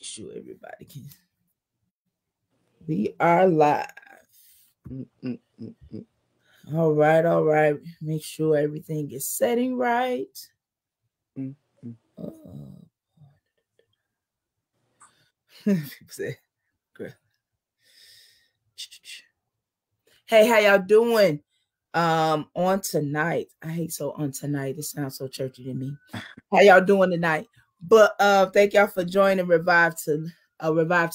sure everybody can. We are live. All right, all right. Make sure everything is setting right. People say, hey, how y'all doing? On tonight. I hate so on tonight. It sounds so churchy to me. How y'all doing tonight? But thank y'all for joining Revive to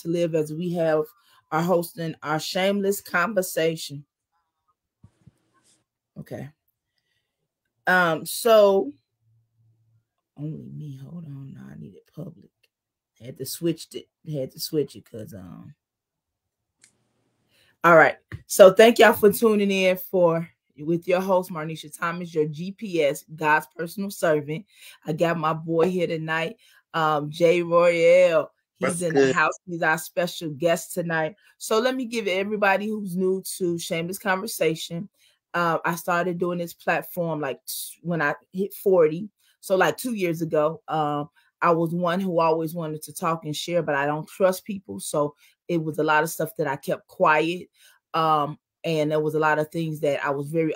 Live, as we are hosting our shameless conversation. Okay. So only me. Hold on. No, I need it public. Had to switch it because all right. So thank y'all for tuning in with your host, Marnisha Thomas, your GPS, God's personal servant. I got my boy here tonight, Jay Royale. He's in the house. He's our special guest tonight. So let me give everybody who's new to Shameless Conversation. I started doing this platform like when I hit 40. So like 2 years ago. I was one who always wanted to talk and share, but I don't trust people. So it was a lot of stuff that I kept quiet. And there was a lot of things that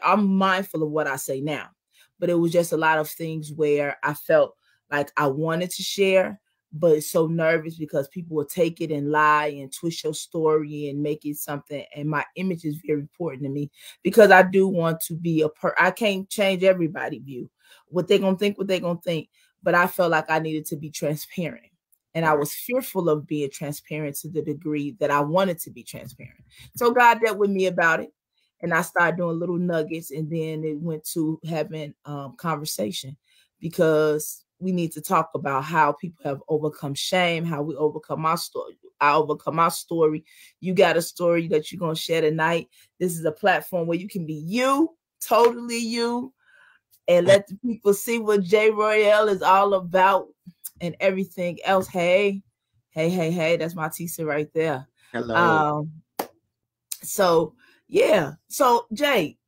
I'm mindful of what I say now, but it was just a lot of things where I felt like I wanted to share, but so nervous because people will take it and lie and twist your story and make it something. And my image is very important to me because I do want to be I can't change everybody's view. What they're going to think. But I felt like I needed to be transparent. And I was fearful of being transparent to the degree that I wanted to be transparent. So God dealt with me about it. And I started doing little nuggets. And then it went to having conversation, because we need to talk about how people have overcome shame, how we overcome our story. I overcome my story. You got a story that you're going to share tonight. This is a platform where you can be you, totally you, and let the people see what Jay Royale is all about and everything else. Hey, that's my Tisa right there. Hello. So, yeah. So, Jay,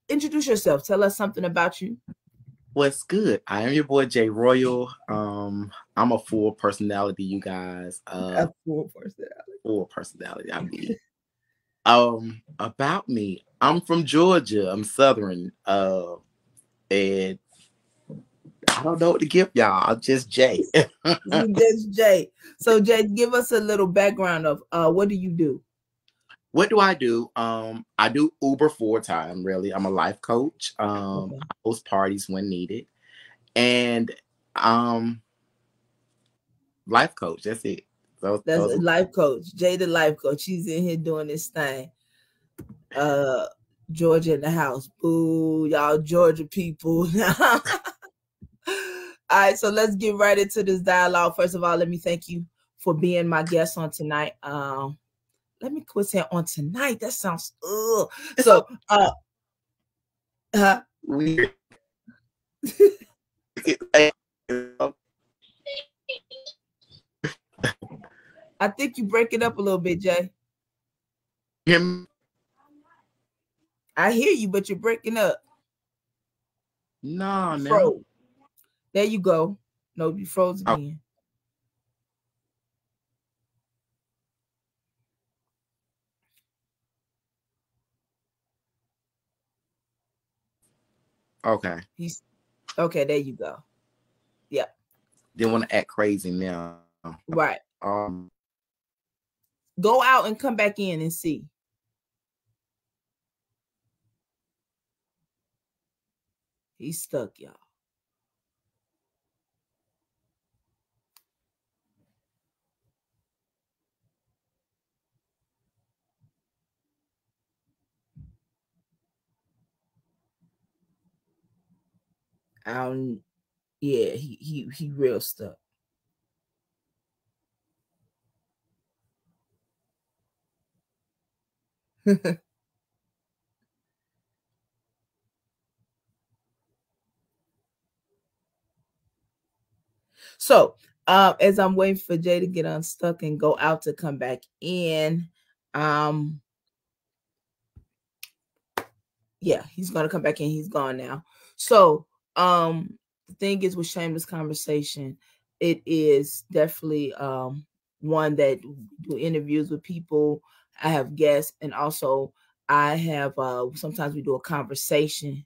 introduce yourself. Tell us something about you. What's good? I am your boy, Jay Royale. I'm a full personality, you guys. A full personality. Full personality, I mean. About me, I'm from Georgia. I'm Southern. And I don't know what to give y'all. I'm just Jay. Just Jay. So Jay, give us a little background of what do you do? What do? I do Uber full-time, really. I'm a life coach. I host parties when needed. And life coach. That's it. That's a life coach. Jay the life coach. He's in here doing this thing. Georgia in the house. Boo, y'all Georgia people. All right, so let's get right into this dialogue. First of all, let me thank you for being my guest on tonight. Let me quit saying on tonight. That sounds so weird. I think you break it up a little bit, Jay. I hear you, but you're breaking up. No, no. There you go. No, you froze again. Okay. Okay, there you go. Yeah. Didn't want to act crazy now. Right. Go out and come back in and see. He's stuck, y'all. Yeah, he real stuck. So, as I'm waiting for Jay to get unstuck and go out to come back in, yeah, he's gonna come back in. He's gone now. So, the thing is with Shameless Conversation, it is definitely one that do interviews with people. I have guests, and also I have sometimes we do a conversation.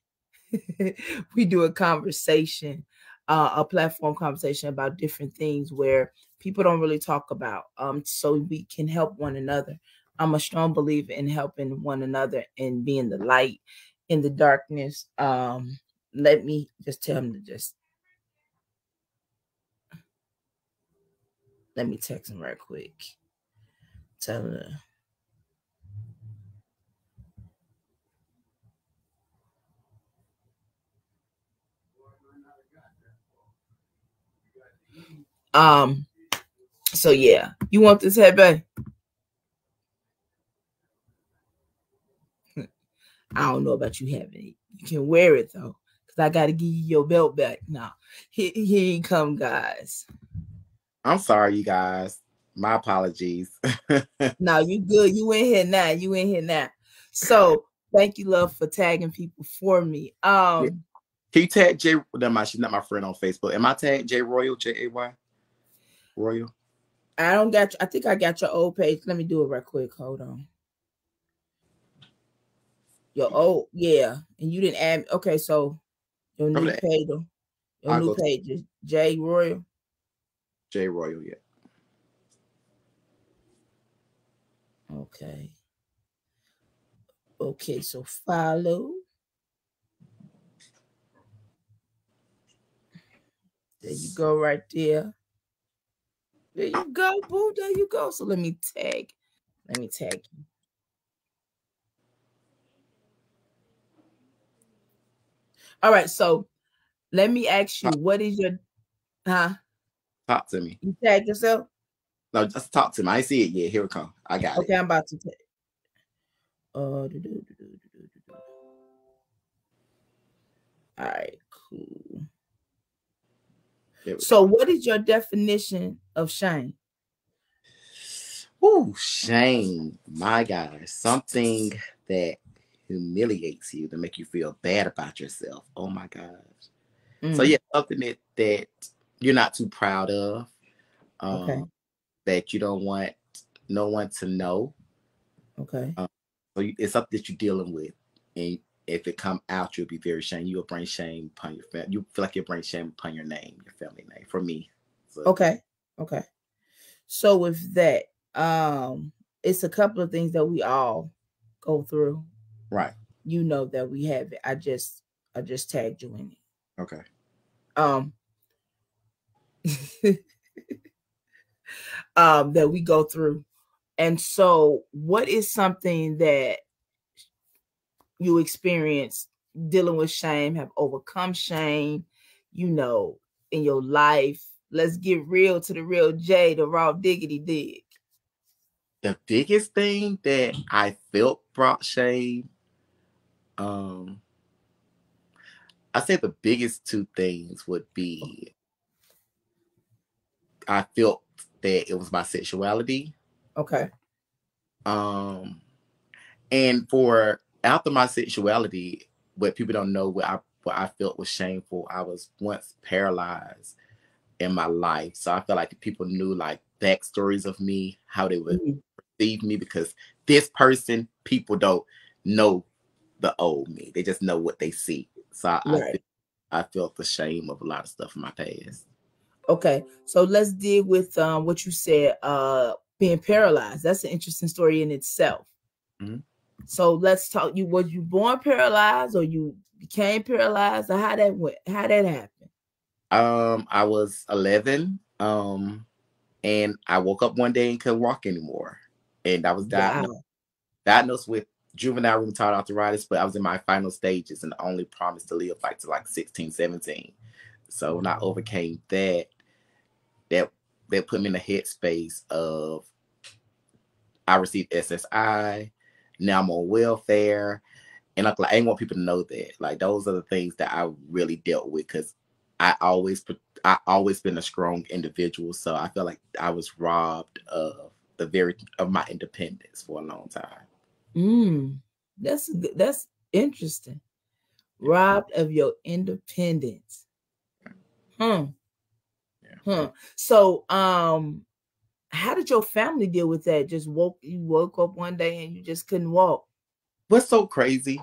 We do a conversation, a platform conversation about different things where people don't really talk about. So we can help one another. I'm a strong believer in helping one another and being the light in the darkness. Let me just tell him to just let me text him right quick. Tell him to, so yeah, you want this headband? I don't know about you having it. You can wear it though, because I got to give you your belt back. Now, here you come, guys. I'm sorry, you guys. My apologies. No, you good. You in here now. You in here now. So thank you, love, for tagging people for me. Yeah. Can you tag Jay? She's not my friend on Facebook. Am I tagged Jay Royal? Jay Royal? I don't got you. I think I got your old page. Let me do it right quick. Hold on. Your old, yeah. And you didn't add. Okay, so your new page. Your new page is Jay Royal. Jay Royal, yeah. Okay. Okay, so follow. There you go, right there. There you go, boo. There you go. So let me tag you. All right, so let me ask you, what is your Talk to me. You tag yourself? No, just talk to me. I ain't see it yet. Here it come. I got it. Okay, I'm about to tag. All right, cool. So what is your definition of shame? Ooh, shame. My God. Something that humiliates you to make you feel bad about yourself. Oh my gosh. So yeah, something that you're not too proud of. Okay. That you don't want no one to know. Okay. So it's something that you're dealing with. And if it come out, you'll be very ashamed. You'll bring shame upon your family. You feel like you'll bring shame upon your name, your family name. For me. So. Okay. Okay. So with that, it's a couple of things that we all go through. Right. You know that we have it. I just tagged you in it. Okay. That we go through. And so what is something that you experience dealing with shame, have overcome shame, you know, in your life? Let's get real to the real Jay, the raw diggity dig. The biggest thing that I felt brought shame, I say the biggest two things would be I felt that it was my sexuality. Okay. And for after my sexuality, what people don't know, what I felt was shameful. I was once paralyzed in my life. So I felt like people knew like backstories of me, how they would perceive me, because this person, people don't know the old me. They just know what they see. So I felt the shame of a lot of stuff in my past. Okay. So let's deal with what you said, being paralyzed. That's an interesting story in itself. Mm-hmm. So let's talk. Was you born paralyzed, or you became paralyzed, or how that went? How that happened? I was 11, and I woke up one day and couldn't walk anymore, and I was diagnosed with juvenile rheumatoid arthritis, but I was in my final stages and only promised to live to like 16, 17. So when I overcame that put me in a headspace of I received SSI. Now I'm on welfare. And I ain't want people to know that. Like, those are the things that I really dealt with, because I always been a strong individual. So I feel like I was robbed of my independence for a long time. That's interesting. Robbed of your independence. So how did your family deal with that? You woke up one day and you just couldn't walk. What's so crazy?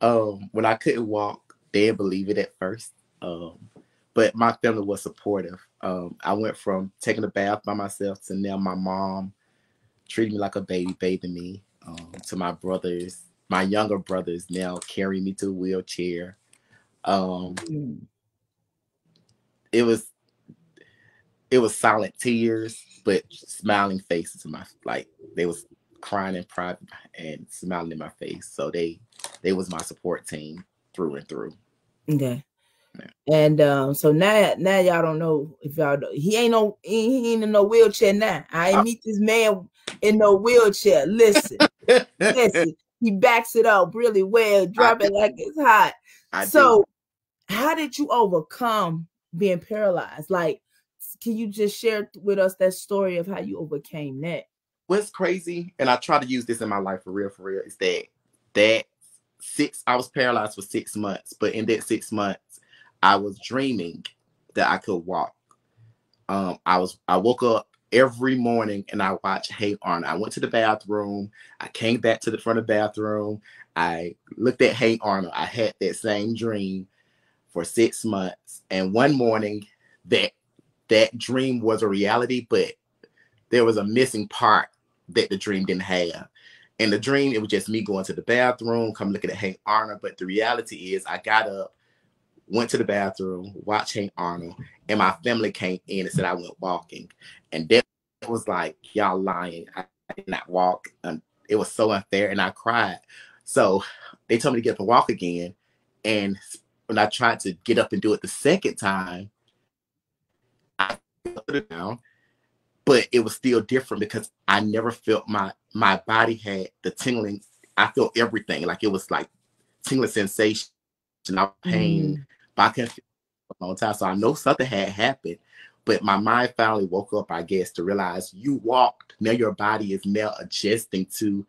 When I couldn't walk, they didn't believe it at first. But my family was supportive. I went from taking a bath by myself to now my mom treating me like a baby, bathing me, to my brothers, my younger brothers now carrying me to a wheelchair. It was silent tears, but smiling faces. They was crying in private and smiling in my face. So they was my support team through and through. Okay. And so now y'all don't know if y'all know. He ain't in no wheelchair now. I ain't meet this man in no wheelchair. Listen, he backs it up really well, drop it like it's hot. So how did you overcome being paralyzed? Like, can you just share with us that story of how you overcame that? What's crazy, and I try to use this in my life for real, is that I was paralyzed for 6 months, but in that 6 months, I was dreaming that I could walk. I woke up every morning and I watched Hey Arnold. I went to the bathroom. I came back to the front of the bathroom. I looked at Hey Arnold. I had that same dream for 6 months. And one morning that dream was a reality, but there was a missing part that the dream didn't have. In the dream, it was just me going to the bathroom, come looking at Hey Arnold. But the reality is I got up, went to the bathroom, watched Hey Arnold, and my family came in and said I went walking. And that was like, y'all lying. I did not walk. It was so unfair, and I cried. So they told me to get up and walk again. And when I tried to get up and do it the second time, I put it down. But it was still different because I never felt my body had the tingling. I felt everything. Like it was like tingling sensation, pain. But I couldn't feel it for a long time. So I know something had happened. But my mind finally woke up, I guess, to realize you walked. Now your body is now adjusting to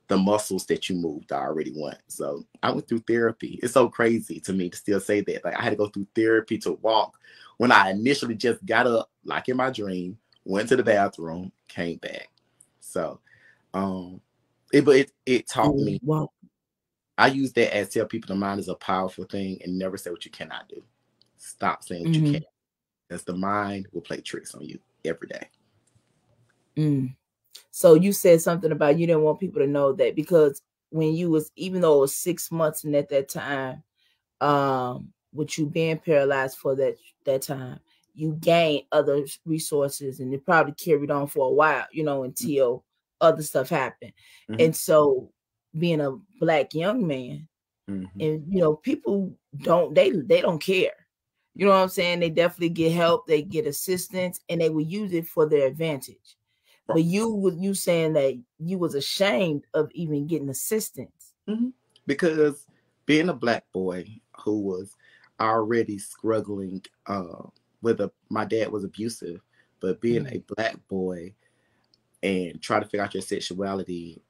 the muscles that you moved already once. So I went through therapy. It's so crazy to me to still say that. Like I had to go through therapy to walk when I initially just got up, like in my dream, went to the bathroom, came back. So it taught me. Wow. I use that as tell people the mind is a powerful thing and never say what you cannot do. Stop saying what you can't. Because the mind will play tricks on you every day. So you said something about you didn't want people to know that because when you was, even though it was 6 months and at that time, with you being paralyzed for that time, you gained other resources and it probably carried on for a while, until other stuff happened. And so being a Black young man, and people they don't care. You know what I'm saying? They definitely get help, they get assistance, and they will use it for their advantage. But you saying that you was ashamed of even getting assistance. Because being a Black boy who was already struggling my dad was abusive, but being a Black boy and try to figure out your sexuality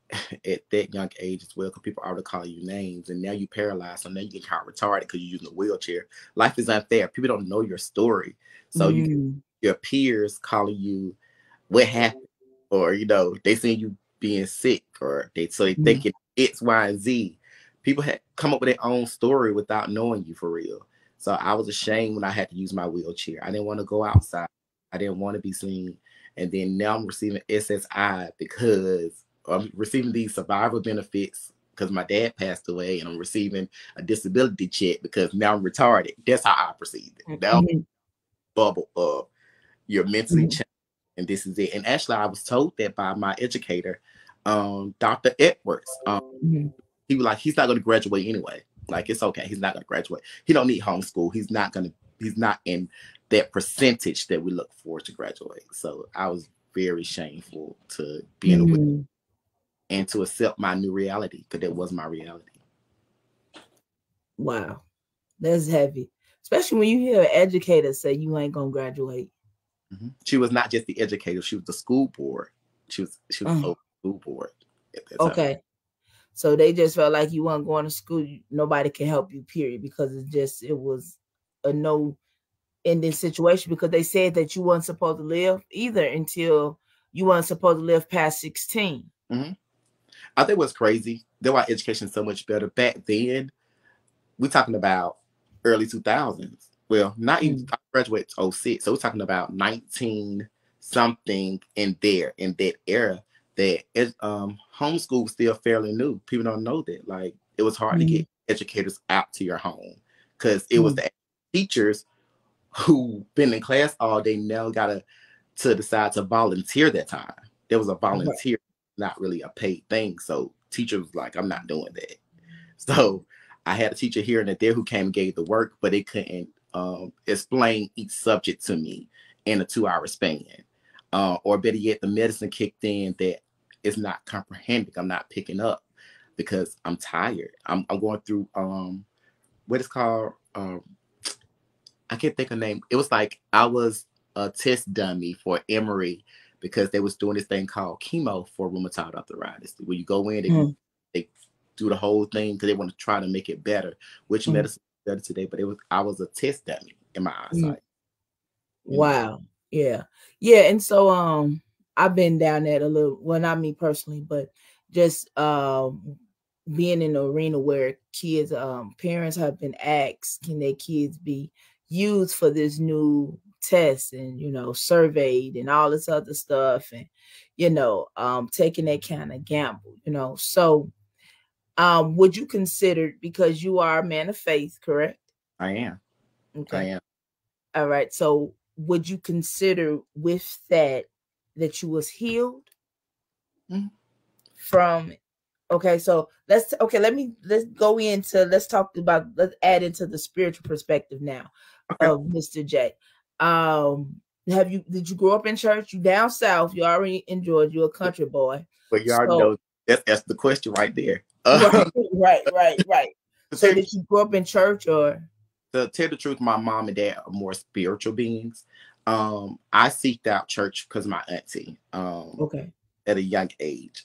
at that young age as well, because people already call you names, and now you paralyzed, so now you get caught retarded because you're using a wheelchair. Life is unfair. People don't know your story, so your peers calling you what happened, or they seeing you being sick, or they thinking X, Y, and Z. People had come up with their own story without knowing you for real. So I was ashamed when I had to use my wheelchair. I didn't want to go outside. I didn't want to be seen. And then now I'm receiving SSI because I'm receiving these survival benefits because my dad passed away, and I'm receiving a disability check because now I'm retarded. That's how I perceived it. Now bubble of you're mentally challenged, and this is it. And actually, I was told that by my educator, Dr. Edwards. He was like, he's not going to graduate anyway. Like, it's okay. He's not going to graduate. He don't need homeschool. He's not in that percentage that we look for to graduate. So I was very shameful to be in a way and to accept my new reality, because that was my reality. Wow. That's heavy. Especially when you hear an educator say you ain't going to graduate. She was not just the educator. She was the school board. She was the school board at that time. Okay. So they just felt like you weren't going to school. Nobody can help you, period, because it was a no in this situation, because they said that you weren't supposed to live either until you weren't supposed to live past 16. Mm-hmm. I think what's crazy, that's why education is so much better. Back then, we're talking about early 2000s. Well, not even, I graduated 06, so we're talking about 19 something in that era, that homeschool was still fairly new. People don't know that. Like, it was hard to get educators out to your home, because it was the teachers who been in class all day now got to decide to volunteer that time. There was a volunteer, not really a paid thing. So teacher was like, I'm not doing that. So I had a teacher here and there who came and gave the work, but they couldn't explain each subject to me in a 2-hour span. Or better yet, the medicine kicked in that is not comprehending. I'm not picking up because I'm tired. I'm going through what is called I can't think of the name. It was like I was a test dummy for Emory, because they was doing this thing called chemo for rheumatoid arthritis, where you go in, they do the whole thing because they want to try to make it better, which medicine is better today. But I was a test dummy in my eyesight. Wow. Yeah. Yeah. And so I've been down that a little, well, not me personally, but just being in the arena where kids, parents have been asked, can their kids be used for this new test and, surveyed and all this other stuff, and, taking that kind of gamble, So would you consider, because you are a man of faith, correct? I am. Okay. I am. All right. So would you consider with that you was healed from? Okay, so let's talk about, let's add into the spiritual perspective now of Mr. J. Did you grow up in church? You down south, you already in Georgia, you're a country boy. But you already know that's the question right there. Right. So did you grow up in church, or? To tell the truth, my mom and dad are more spiritual beings. I seeked out church because of my auntie. At a young age.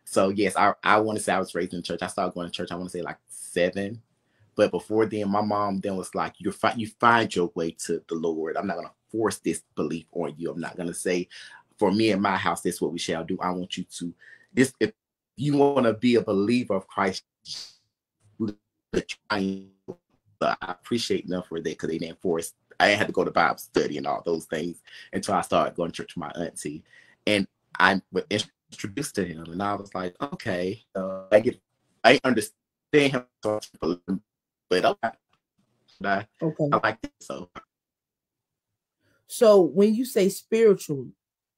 So yes, I want to say I was raised in church. I started going to church, I want to say like 7. But before then, my mom then was like, you find your way to the Lord. I'm not going to force this belief on you. I'm not going to say, for me and my house, this is what we shall do. I want you to, if you want to be a believer of Christ, I appreciate enough for that, because they didn't force. I had to go to Bible study and all those things until I started going to church with my auntie. And I was introduced to him, and I was like, okay, I understand him, but I like it. So when you say spiritual,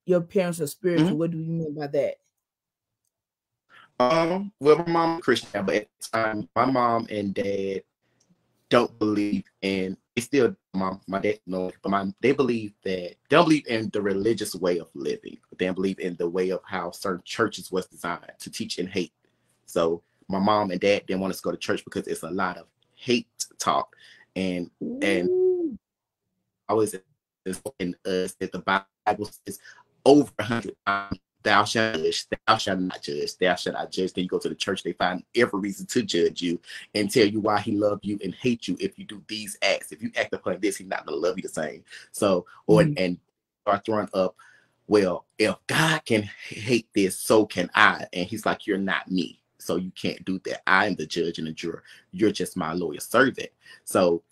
your parents are spiritual, what do you mean by that? Well, my mom is Christian, but at the time, my mom and dad don't believe in. They still, my dad knows, but they believe that they don't believe in the religious way of living. They don't believe in the way of how certain churches was designed to teach and hate. So my mom and dad didn't want us to go to church because it's a lot of hate talk, and I was in us that the Bible says over 100 times, thou shalt not judge, thou shalt not judge. Then you go to the church, they find every reason to judge you and tell you why he loved you and hate you if you do these acts. If you act upon this, he's not going to love you the same. So, and start throwing up, well, if God can hate this, so can I. And he's like, you're not me, so you can't do that. I am the judge and the juror. You're just my loyal servant. So,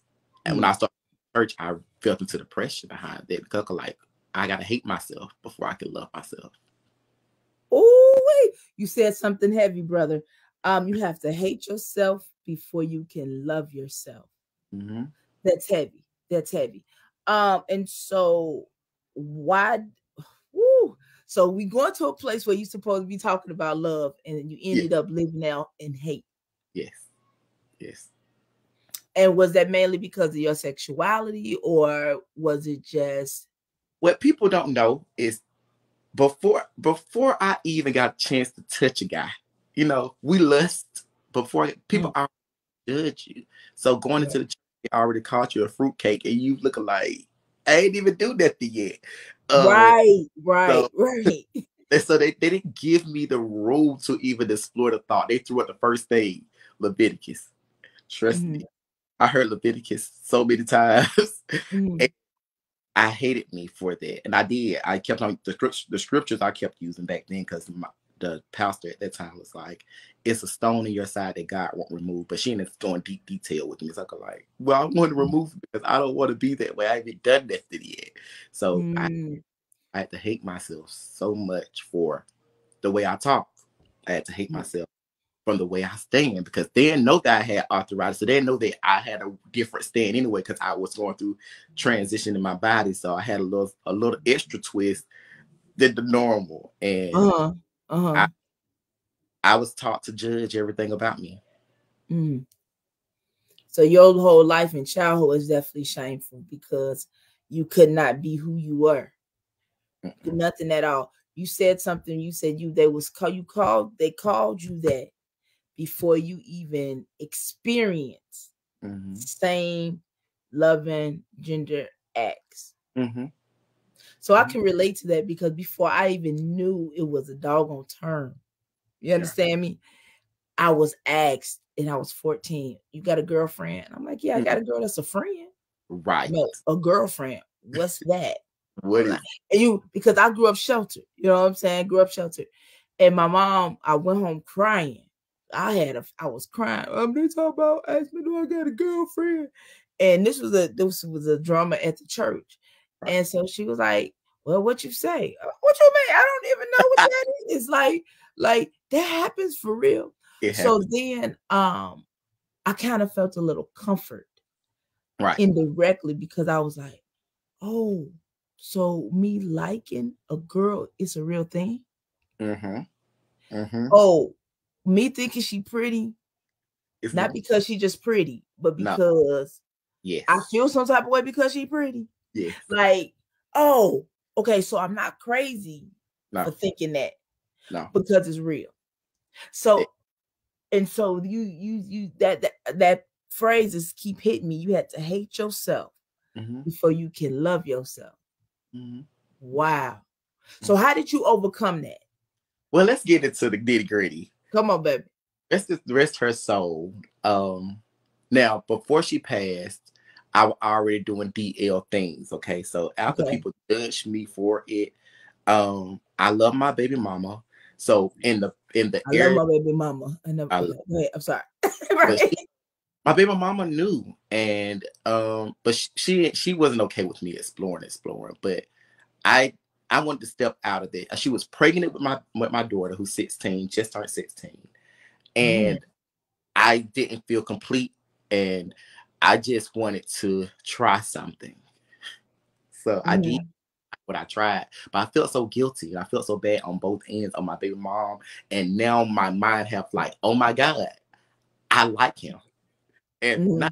and when I started church, I felt into the pressure behind that, because like, I got to hate myself before I can love myself. Oh, wait, you said something heavy, brother. You have to hate yourself before you can love yourself. That's heavy. That's heavy. And so why? So we going to a place where you're supposed to be talking about love, and you ended up living out in hate. Yes. And was that mainly because of your sexuality, or was it just? What people don't know is, before I even got a chance to touch a guy, we lust before people already judge you. So going into the church, they already called you a fruitcake, and you looking like, I ain't even do nothing yet. Right. So they didn't give me the room to even explore the thought. They threw out the first thing, Leviticus. Trust me. I heard Leviticus so many times. Mm. I hated me for that, and I did. I kept on the scriptures I kept using back then because the pastor at that time was like, "It's a stone in your side that God won't remove." But she ended up going deep detail with me. So I'm like, "Well, I want to remove it because I don't want to be that way. I haven't done nothing yet." So I had to hate myself so much for the way I talk. I had to hate myself from the way I stand because they didn't know that I had arthritis. So they didn't know that I had a different stand anyway because I was going through transition in my body. So I had a little extra twist than the normal. And I was taught to judge everything about me. Mm. So your whole life in childhood is definitely shameful because you could not be who you were. Nothing at all. You said something. You said they called you that before you even experience same loving gender acts. So I can relate to that because before I even knew it was a doggone term, you understand me? I was asked, and I was 14, "You got a girlfriend?" I'm like, "Yeah, I got a girl that's a friend." Right. No, a girlfriend. What's that? What is? And because I grew up sheltered, you know what I'm saying? Grew up sheltered. And my mom, I went home crying. I was crying. They talking about, ask me, do I got a girlfriend? And this was a drama at the church. Right. And so she was like, "Well, what you say?" "What you mean? I don't even know what that is." It's like that happens for real. So then I kind of felt a little comfort. Right. Indirectly, because I was like, oh, so me liking a girl is a real thing. Oh, me thinking she pretty, it's not because she just pretty, but because I feel some type of way because she pretty. Yeah. Like, oh, okay, so I'm not crazy for thinking that. No. Because it's real. So and so you that phrases keep hitting me. You had to hate yourself before you can love yourself. Wow. So how did you overcome that? Well, let's get into the nitty gritty. Come on, baby. Let's just rest her soul. Now, before she passed, I was already doing DL things. Okay, so after people judged me for it, I love my baby mama. So in the I love my baby mama. Go ahead. I'm sorry. Right. My baby mama knew, and but she wasn't okay with me exploring. But I wanted to step out of it. She was pregnant with my daughter, who's 16, just turned 16, and I didn't feel complete, and I just wanted to try something. So I did what I tried, but I felt so guilty and I felt so bad on both ends of my baby mom, and now my mind have like, oh my God, I like him. And not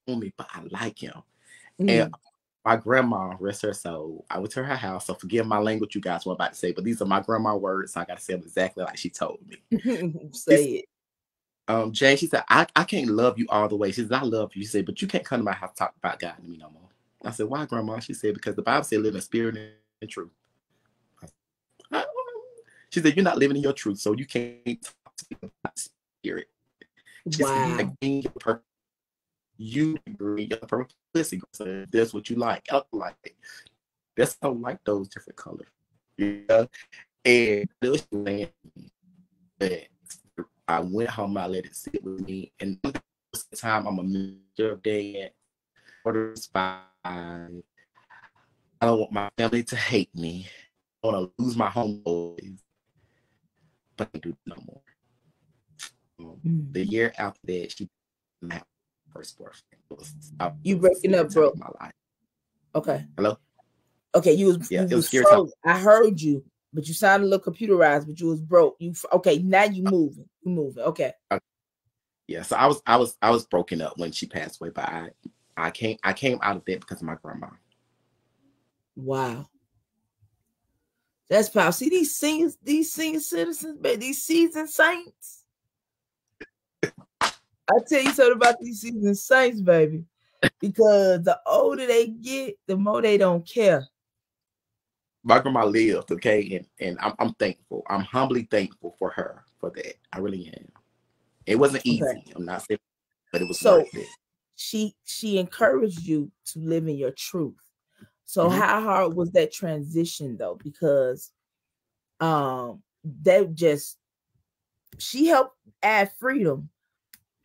only, but I like him. And my grandma, rest her soul, I went to her house. So forgive my language, you guys were about to say, but these are my grandma words. So I got to say them exactly like she told me. Say it. Jay, she said, I can't love you all the way. She said, I love you. She said, but you can't come to my house to talk about God to me no more. I said, why, Grandma? She said, because the Bible said live in spirit and truth. She said, you're not living in your truth, so you can't talk to me about spirit. She said, you agree your purpose. So that's what you like. I like it. That's I don't like those different colors. Yeah. And but I went home, I let it sit with me, and this time I'm a manager of dad. I don't want my family to hate me. I want to lose my homeboys, but I do no more. The year after that, she my first boyfriend. You breaking up, bro? My life. Okay. Hello. Okay, you was froze. I heard you, but you sounded a little computerized. But you was broke. Now you moving. You moving. Okay. Yeah. So I was broken up when she passed away, but I came out of that because of my grandma. Wow. That's powerful. See these senior citizens, baby, these seasoned saints. I tell you something about these seasoned saints, baby, because the older they get, the more they don't care. My grandma lived, okay, and I'm thankful. I'm humbly thankful for her for that. I really am. It wasn't easy. I'm not saying, but it was worth it. she encouraged you to live in your truth. So how hard was that transition though? Because that just, she helped add freedom.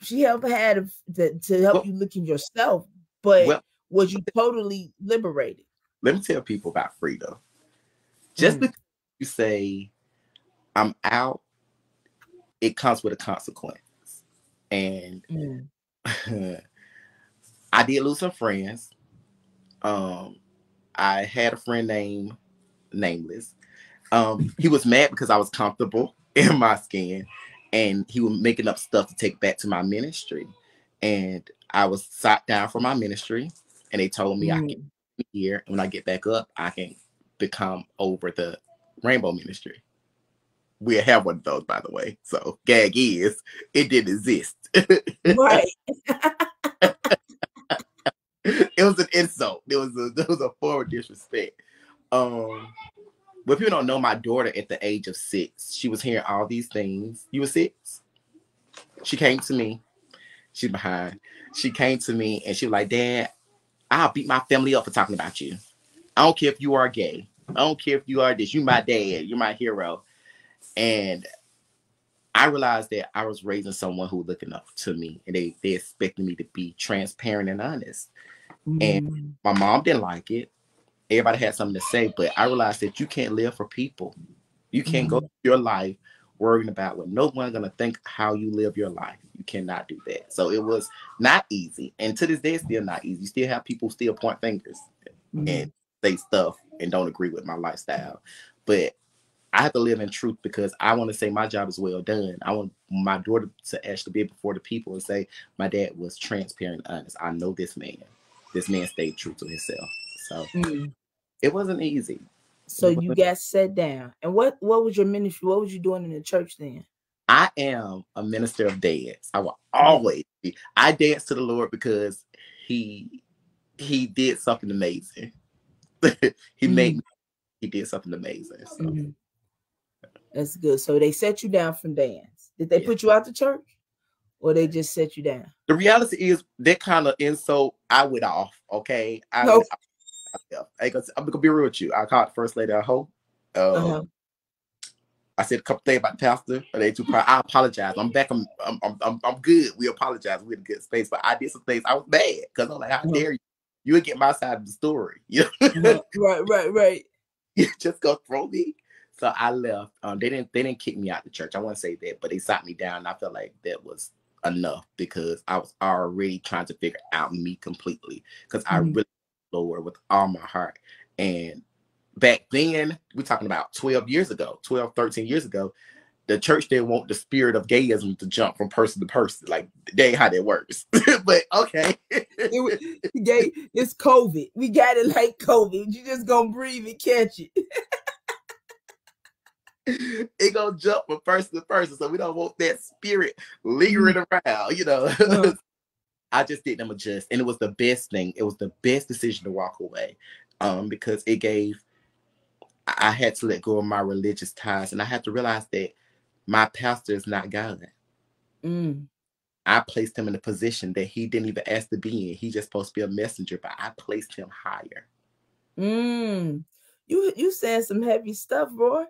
She helped add to help you look in yourself, but was you totally liberated? Let me tell people about freedom. Just because you say I'm out, it comes with a consequence. And I did lose some friends. I had a friend named Nameless. He was mad because I was comfortable in my skin, and he was making up stuff to take back to my ministry. And I was sat down for my ministry, and they told me I can be here, and when I get back up, I can become over the Rainbow Ministry. We'll have one of those, by the way. So gag is, it didn't exist. Right. It was an insult. It was a form of disrespect. But people don't know, my daughter at the age of 6, she was hearing all these things. You were 6? She came to me. She's behind. She came to me and she was like, Dad, I'll beat my family up for talking about you. I don't care if you are gay. I don't care if you are this. You my dad. You're my hero. And I realized that I was raising someone who was looking up to me, and they expected me to be transparent and honest. And my mom didn't like it. Everybody had something to say, but I realized that you can't live for people. You can't go through your life worrying about what no one's going to think how you live your life. You cannot do that. So it was not easy. And to this day, it's still not easy. You still have people still point fingers and say stuff and don't agree with my lifestyle. But I have to live in truth because I want to say my job is well done. I want my daughter to actually be before the people and say, my dad was transparent and honest. I know this man. This man stayed true to himself. So it wasn't easy. So you got set down. And what was your ministry? What was you doing in the church then? I am a minister of dance. I will always be. I dance to the Lord because he did something amazing. He did something amazing. So. That's good. So they set you down from dance. Did they put you out the church, or they just set you down? The reality is that kind of insult, I went off. Okay, I'm gonna be real with you. I called the first lady a hoe. I said a couple things about the pastor. Are they too proud? I apologize. I'm back. I'm good. We apologize. We're in a good space. But I did some things. I was mad because I'm like, how dare you? You would get my side of the story. You know? Right. You just gonna throw me. So I left. They didn't kick me out the church. I won't say that, but they sat me down. And I felt like that was enough because I was already trying to figure out me completely because I really Lord with all my heart. And back then, we're talking about 12, 13 years ago, the church didn't want the spirit of gayism to jump from person to person. Like, that ain't how that works. But okay. Gay, it's COVID. We got it like COVID. You just gonna breathe and catch it. It gonna jump from person to person. So we don't want that spirit lingering around, you know. I just didn't adjust. And it was the best thing. It was the best decision to walk away. Because I had to let go of my religious ties, and I had to realize that my pastor is not God. I placed him in a position that he didn't even ask to be in. He's just supposed to be a messenger, but I placed him higher. You saying some heavy stuff, Roy.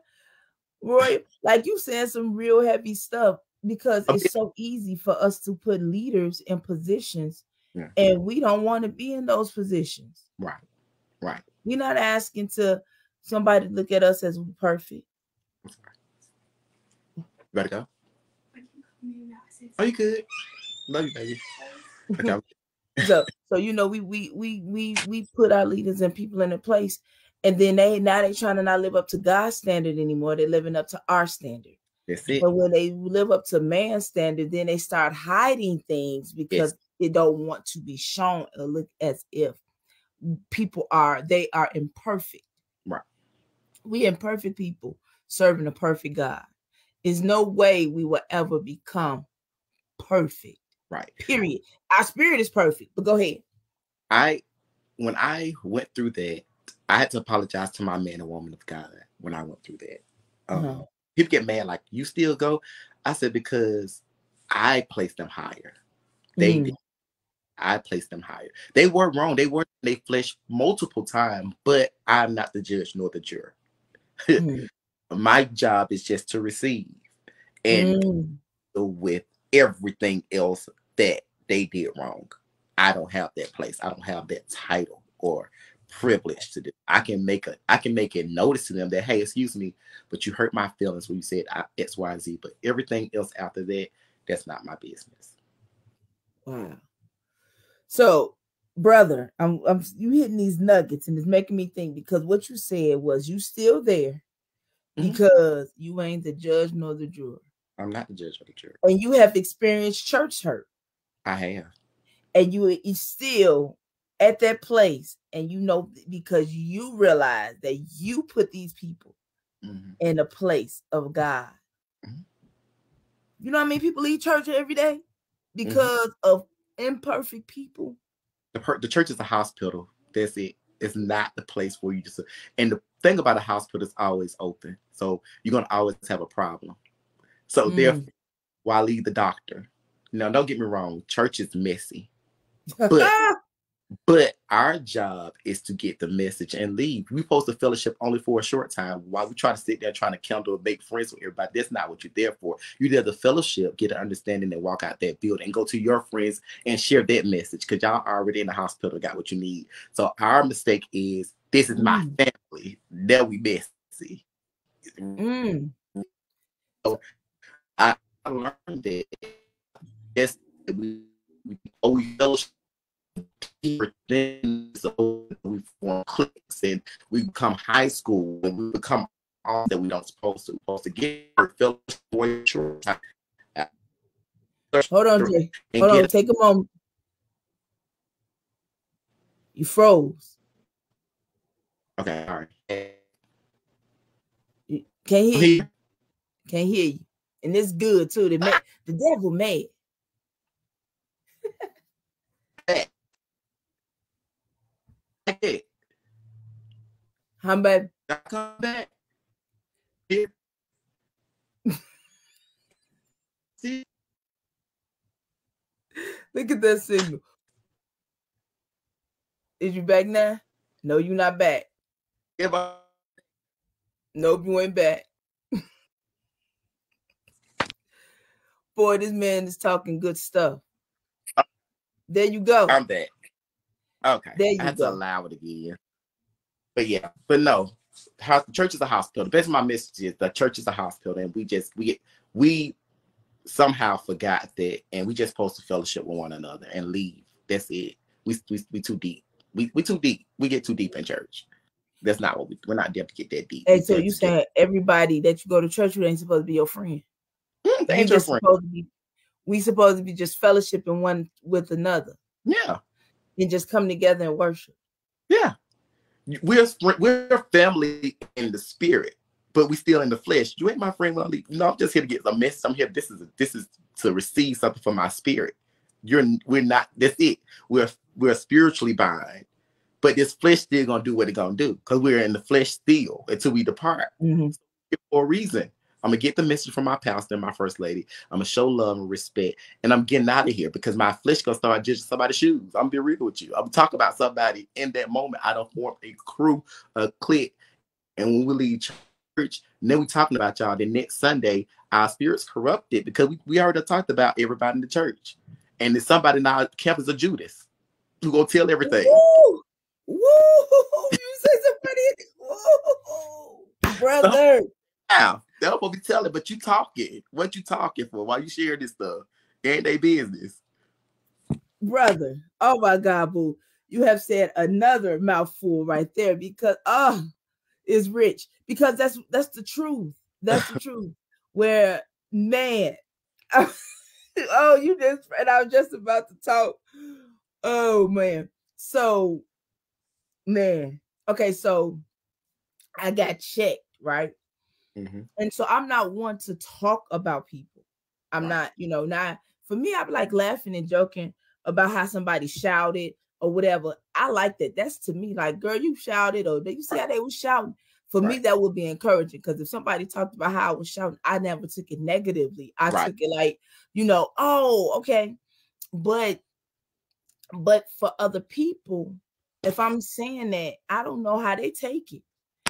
Like, you saying some real heavy stuff because it's so easy for us to put leaders in positions, and we don't want to be in those positions. Right. We're not asking to somebody to look at us as perfect. Ready to go? Are you good? Love you, baby. Okay. So you know, we put our leaders and people in a place, and then they trying to not live up to God's standard anymore. They're living up to our standard. That's it. But when they live up to man's standard, then they start hiding things because they don't want to be shown or look as if they are imperfect. Right. We imperfect people serving a perfect God. There's no way we will ever become perfect. Right. Period. Our spirit is perfect. But go ahead. When I went through that, I had to apologize to my man and woman of God when I went through that. People get mad, like, you still go? I said, because I placed them higher. They did. I placed them higher. They were wrong. They were in their flesh multiple times, but I'm not the judge nor the juror. My job is just to receive and with everything else that they did wrong. I don't have that place. I don't have that title or privilege to do. I can make it notice to them that, hey, excuse me, but you hurt my feelings when you said X, Y, Z. But everything else after that, that's not my business. Wow. So, brother, I'm you hitting these nuggets, and it's making me think, because what you said was you still there because you ain't the judge nor the juror. I'm not the judge or the juror. And you have experienced church hurt. I have. And you still at that place, and you know, because you realize that you put these people in a place of God. You know how many people leave church every day because of imperfect people? The church is a hospital. That's it. It's not the place where you just. And the thing about a hospital is always open, so you're gonna always have a problem. So therefore, why leave the doctor? Now, don't get me wrong. Church is messy. But our job is to get the message and leave. We're supposed to fellowship only for a short time while we try to sit there trying to kindle and make friends with everybody. That's not what you're there for. You're there to fellowship, get an understanding, and walk out that building and go to your friends and share that message, because y'all already in the hospital, got what you need. So our mistake is, this is my family. That we messy. So I learned that yes, we fellowship. So we form cliques and we become high school and we become all that we don't supposed to get our fellowship for a short time. Hold on, Jay. Hold on, take a moment. You froze. Okay, all right. Can't hear you. Can't hear you. And it's good too. The devil mad. How baby? I come back. Here. See? Look at that signal. Is you back now? No, you're not back. Nope, you ain't back. Boy, this man is talking good stuff. There you go. I'm back. Okay. There you I had go. to allow it again. But no. The church is a hospital. The best of my message is the church is a hospital, and we somehow forgot that, and we just supposed to fellowship with one another and leave. That's it. We too deep. We too deep. We get too deep in church. That's not what we're not there to get that deep. Hey, so you saying everybody that you go to church with ain't supposed to be your friend? They ain't your friend. We supposed to be just fellowshipping one with another. Yeah. And just come together and worship. Yeah. We're family in the spirit, but we still in the flesh. You ain't my friend when I leave. No, I'm just here to get a message. I'm here. This is to receive something from my spirit. We're not. That's it. We're spiritually bind, but this flesh still gonna do what it gonna do, because we're in the flesh still until we depart. For a reason. I'm gonna get the message from my pastor and my first lady. I'm gonna show love and respect, and I'm getting out of here because my flesh gonna start judging somebody's shoes. I'm gonna be real with you. I'm talking about somebody in that moment. I don't form a crew, a clique, and when we leave church, and then we talking about y'all. The next Sunday, our spirits corrupted because we already talked about everybody in the church, and there's somebody in our campus of Judas who gonna tell everything. Woo! Woo! You say somebody? Woo! Brother. Now, they'll be telling, but you talking. What you talking for? Why you share this stuff? Ain't they business? Brother. Oh my God, boo. You have said another mouthful right there, because it's rich. Because that's the truth. That's the truth. Where, man, you just, and I was just about to talk. Oh man. So, man. Okay, so I got checked, right? And so I'm not one to talk about people. I'm not, not for me. I'm like laughing and joking about how somebody shouted or whatever. I like that. That's to me like, girl, you shouted, or you see how they were shouting. For me, that would be encouraging, because if somebody talked about how I was shouting, I never took it negatively. I took it like, oh, okay. But But for other people, if I'm saying that, I don't know how they take it.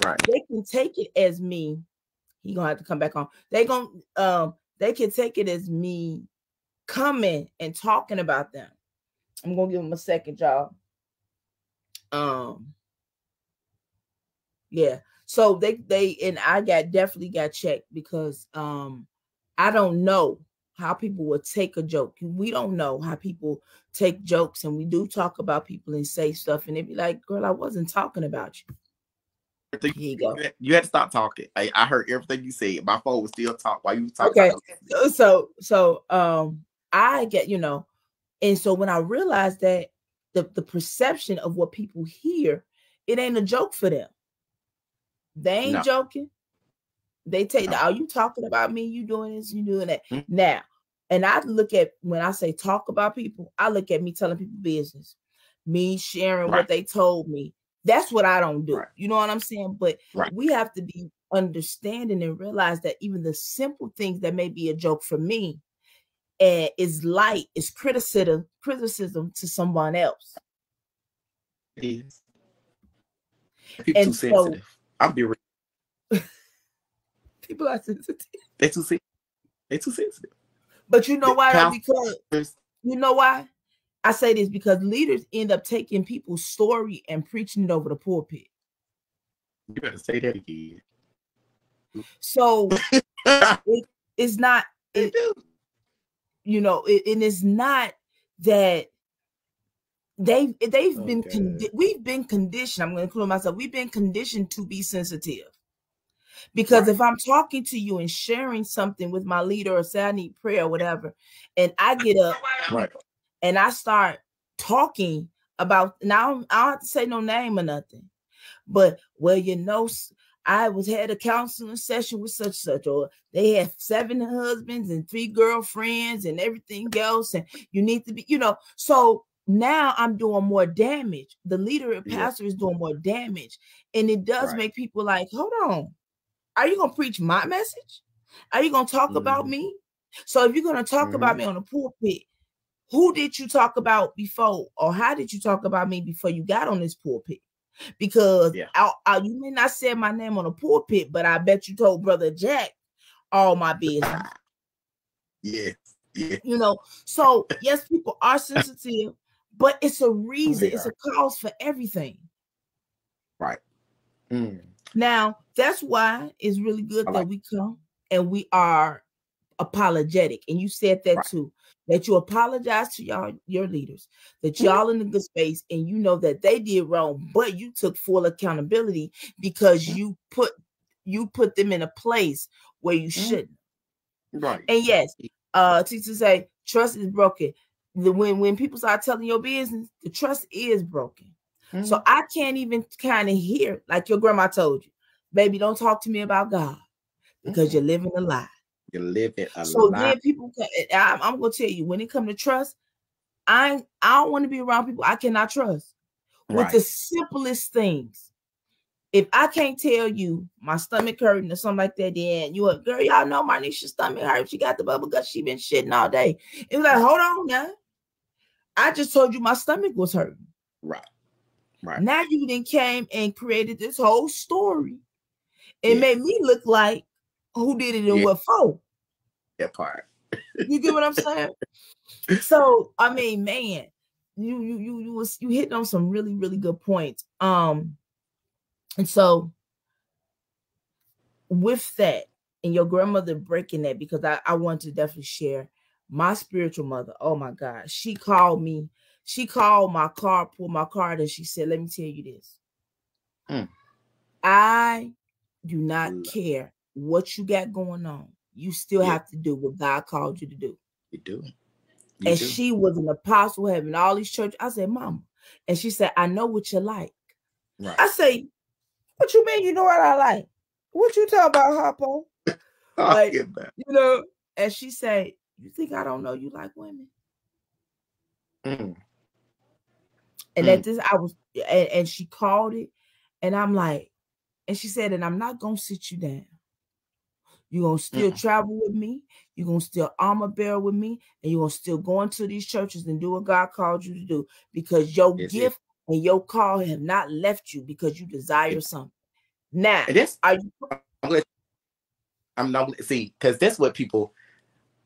Right. They can take it as me. He gonna have to come back on. They can take it as me coming and talking about them. I'm gonna give them a second, y'all. Yeah. So they and I definitely got checked because I don't know how people will take a joke. We don't know how people take jokes, and we do talk about people and say stuff, and they be like, "Girl, I wasn't talking about you." Here you go. You had to stop talking. I heard everything you said. My phone was still talking while you were talking. Okay. So I get, and so when I realized that the perception of what people hear, it ain't a joke for them. They ain't joking. They take, are you talking about me? You doing this, you doing that. Mm-hmm. Now, and I look at, when I say talk about people, I look at me telling people business, me sharing what they told me. That's what I don't do. Right. You know what I'm saying? But we have to be understanding and realize that even the simple things that may be a joke for me is light, is criticism to someone else. It is. People too sensitive. I'll be real. People are sensitive. They're too sensitive. But you know why? Because you know why? I say this because leaders end up taking people's story and preaching it over the pulpit. You better say that again. So it's not, and it's not that they've been we've been conditioned. I'm going to include myself. We've been conditioned to be sensitive. Because if I'm talking to you and sharing something with my leader, or say I need prayer or whatever, and I get up and I start talking about, now I don't have to say no name or nothing, but I had a counseling session with such, or they had 7 husbands and 3 girlfriends and everything else, and you need to be, so now I'm doing more damage. The leader and pastor is doing more damage, and it does make people like, hold on. Are you going to preach my message? Are you going to talk about me? So if you're going to talk about me on the pulpit, who did you talk about before? Or how did you talk about me before you got on this pulpit? Because you may not say my name on the pulpit, but I bet you told Brother Jack all my business. Yeah. So yes, people are sensitive, but it's a reason. It's a cause for everything. Right. Now, that's why it's really good that we come and we are apologetic. And you said that too, that you apologize to your leaders, that y'all in a good space, and you know that they did wrong, but you took full accountability because you put them in a place where you shouldn't. Right. And yes, to say trust is broken. When people start telling your business, the trust is broken. So I can't even kind of hear, like your grandma told you, baby, don't talk to me about God because you're living a lie. You're living a lie. So then people, I'm going to tell you, when it comes to trust, I don't want to be around people I cannot trust with the simplest things. If I can't tell you my stomach hurting or something like that, then girl, y'all know Marnisha's stomach hurts. She got the bubble gut. She been shitting all day. It was like, hold on now. I just told you my stomach was hurting. Right. Now you then came and created this whole story. It made me look like who did it and what for. That part. You get what I'm saying? So I mean, man, you hitting on some really, really good points. And so with that, and your grandmother breaking that, because I want to definitely share my spiritual mother. Oh my God, she called me. She called my car, pulled my card, and she said, let me tell you this. I do not care what you got going on. You still have to do what God called you to do. You do. She was an apostle having all these churches. I said, Mama. And she said, I know what you like. Right. I say, what you mean you know what I like? What you talking about, Harpo? Like, and she said, you think I don't know you like women? And at this, I was, and she called it, and I'm like, and she said, and I'm not gonna sit you down. You're going to still travel with me. You're going to still armor bear with me. And you're going to still go into these churches and do what God called you to do, because your gift and your call have not left you because you desire something. Now, I'm not see, because that's what people,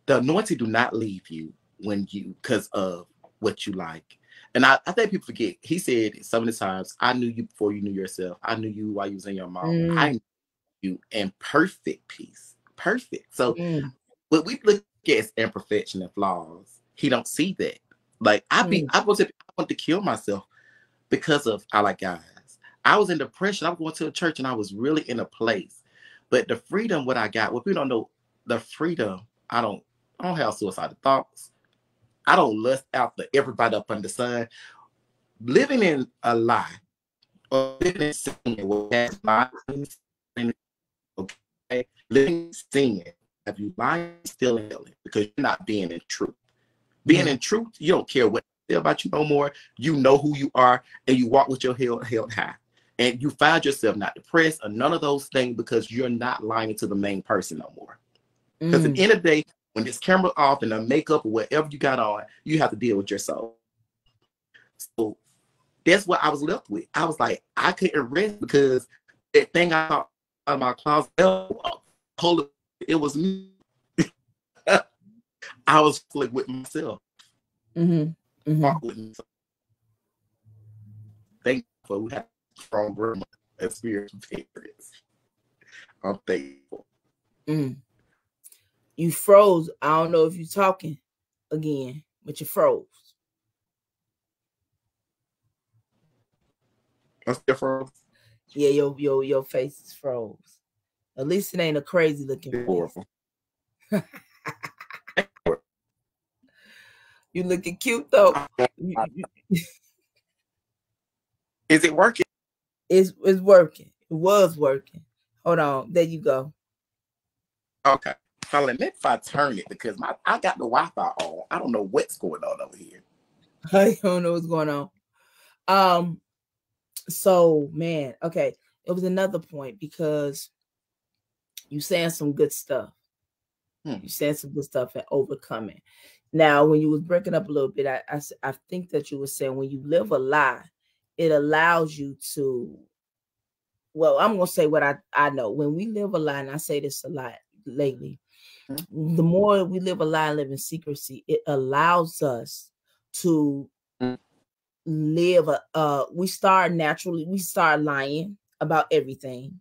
the anointing do not leave you when you, because of what you like. And I think people forget. He said so many times, I knew you before you knew yourself. I knew you while you was in your mom. I knew you in perfect peace. Perfect. So what we look at as imperfection and flaws, he don't see that. Like I want to kill myself because of I like guys. I was in depression. I was going to a church and I was really in a place. But the freedom, what I got, what people don't know, the freedom, I don't have suicidal thoughts. I don't lust after everybody up under the sun. Living in a lie or living in sin, okay? Living in sin, if you lying, still in healing, because you're not being in truth. Being in truth, you don't care what they say about you no more. You know who you are, and you walk with your head held high. And you find yourself not depressed or none of those things because you're not lying to the main person no more. Because at the end of the day, when this camera off and the makeup or whatever you got on, you have to deal with your soul. So that's what I was left with. I was like, I couldn't rest because that thing I thought out of my closet, it was me. I was like with myself. With myself. Thank you for we have strong grandma and spiritual parents. I'm thankful. You froze. I don't know if you're talking again, but you froze. I'm still froze. Yeah, your face is froze. At least it ain't a crazy looking face. You looking cute though. Is it working? It's working. It was working. Hold on. There you go. Okay. So let me if I turn it because I got the Wi-Fi on. I don't know what's going on over here. I don't know what's going on. So man, okay. It was another point because you saying some good stuff. You saying some good stuff and overcoming. Now, when you was breaking up a little bit, I think that you were saying when you live a lie, it allows you to, well, I'm going to say what I know. When we live a lie, and I say this a lot lately, the more we live a lie and live in secrecy, it allows us to live, we start lying about everything.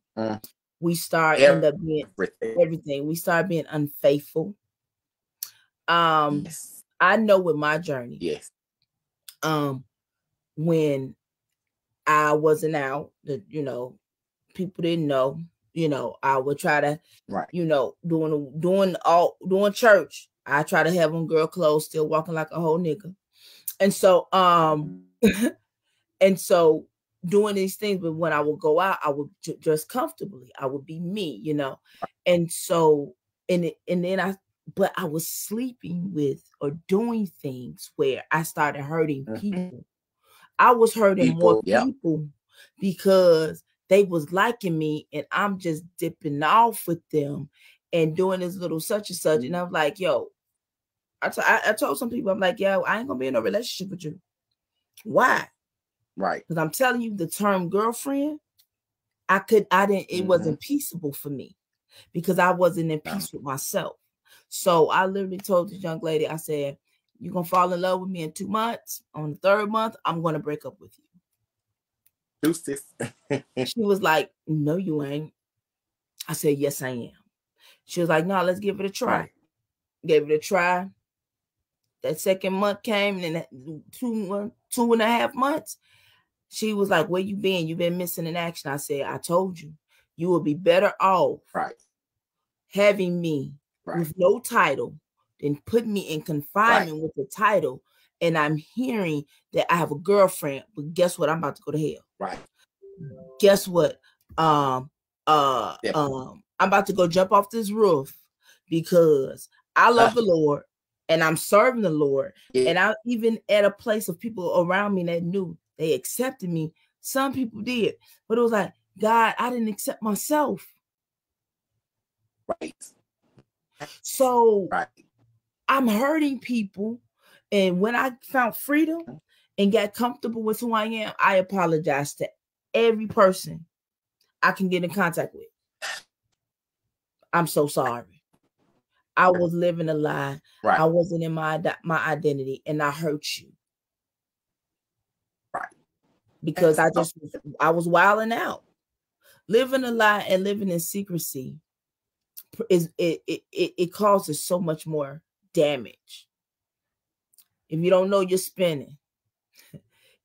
We start end up being everything. We start being unfaithful. I know with my journey, when I wasn't out, people didn't know, I would try to, doing church. I try to have on girl clothes, still walking like a whole nigga. And so, and so doing these things, but when I would go out, I would dress comfortably. I would be me, And so, but I was sleeping with or doing things where I started hurting people. I was hurting more people because they was liking me and I'm just dipping off with them and doing this little such and such. And I'm like, yo, I told some people, I'm like, yo, I ain't gonna be in a relationship with you. Why? Right. Because I'm telling you, the term girlfriend, it wasn't peaceable for me because I wasn't in peace with myself. So I literally told this young lady, I said, you're going to fall in love with me in 2 months. On the 3rd month, I'm going to break up with you. She was like, no, you ain't. I said, yes, I am. She was like, no, let's give it a try. Right. Gave it a try. That 2nd month came, and then 2.5 months, she was like, where you been? You've been missing in action. I said, I told you, you will be better off having me with no title than put me in confinement with the title. And I'm hearing that I have a girlfriend, but guess what? I'm about to go to hell. Right. Guess what? I'm about to go jump off this roof because I love the Lord and I'm serving the Lord. And I even at a place of people around me that knew they accepted me. Some people did, but it was like, God, I didn't accept myself. Right. So right. I'm hurting people. And when I found freedom and got comfortable with who I am, I apologize to every person I can get in contact with. I'm so sorry. I was living a lie. Right. I wasn't in my identity, and I hurt you. Right. Because I was wilding out. Living a lie and living in secrecy it causes so much more damage. If you don't know, you're spinning.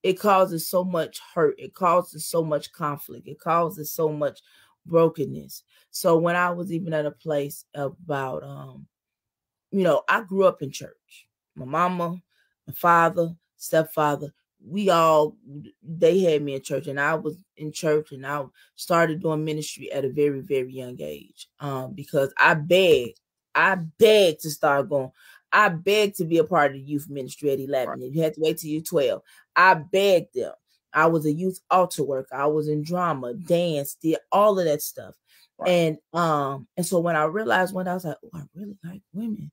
It causes so much hurt. It causes so much conflict. It causes so much brokenness. So when I was even at a place about, I grew up in church. My mama, my father, stepfather, they had me in church, and I was in church, and I started doing ministry at a very, very young age. Because I begged to start going. I begged to be a part of the youth ministry at 11. Right. You had to wait till you're 12. I begged them. I was a youth altar worker. I was in drama, dance, did all of that stuff. Right. And so when I realized one day, I was like, oh, I really like women.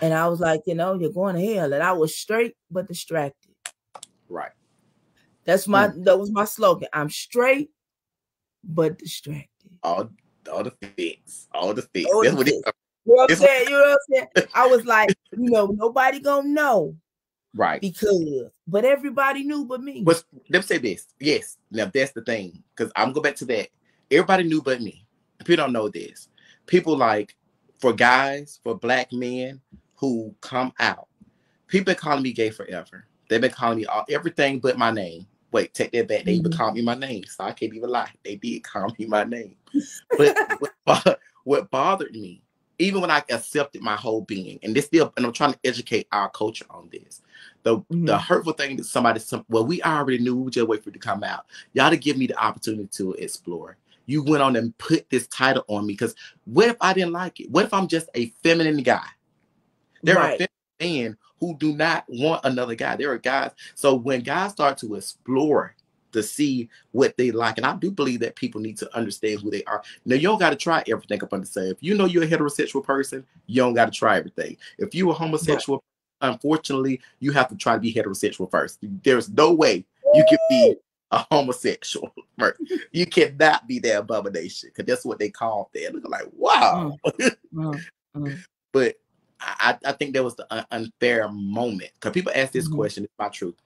And I was like, you're going to hell. And I was straight but distracted. Right. That was my slogan. I'm straight but distracted. All the things. All the things. All That's the what things. You know what I'm saying? You know what I'm saying? I was like, nobody gonna know. Right. But everybody knew but me. Let me say this. Yes. Now that's the thing. Because I'm going back to that. Everybody knew but me. People don't know this. People like, for guys, for black men who come out, people been calling me gay forever. They've been calling me everything but my name. Wait, take that back. They even called me my name. So I can't even lie. They did call me my name. But what bothered me, even when I accepted my whole being, and I'm trying to educate our culture on this. The hurtful thing that we already knew, we just wait for it to come out. Y'all to give me the opportunity to explore. You went on and put this title on me, because what if I didn't like it? What if I'm just a feminine guy? There are feminine men who do not want another guy. There are guys. So when guys start to explore to see what they like, and I do believe that people need to understand who they are. Now, you don't got to try everything up under the sun. If you know you're a heterosexual person, you don't got to try everything. If you're a homosexual, unfortunately, you have to try to be heterosexual first. There's no way you can be a homosexual first. You cannot be that abomination, because that's what they call that. Look like, wow. But I think that was the unfair moment, because people ask this question. It's my truth.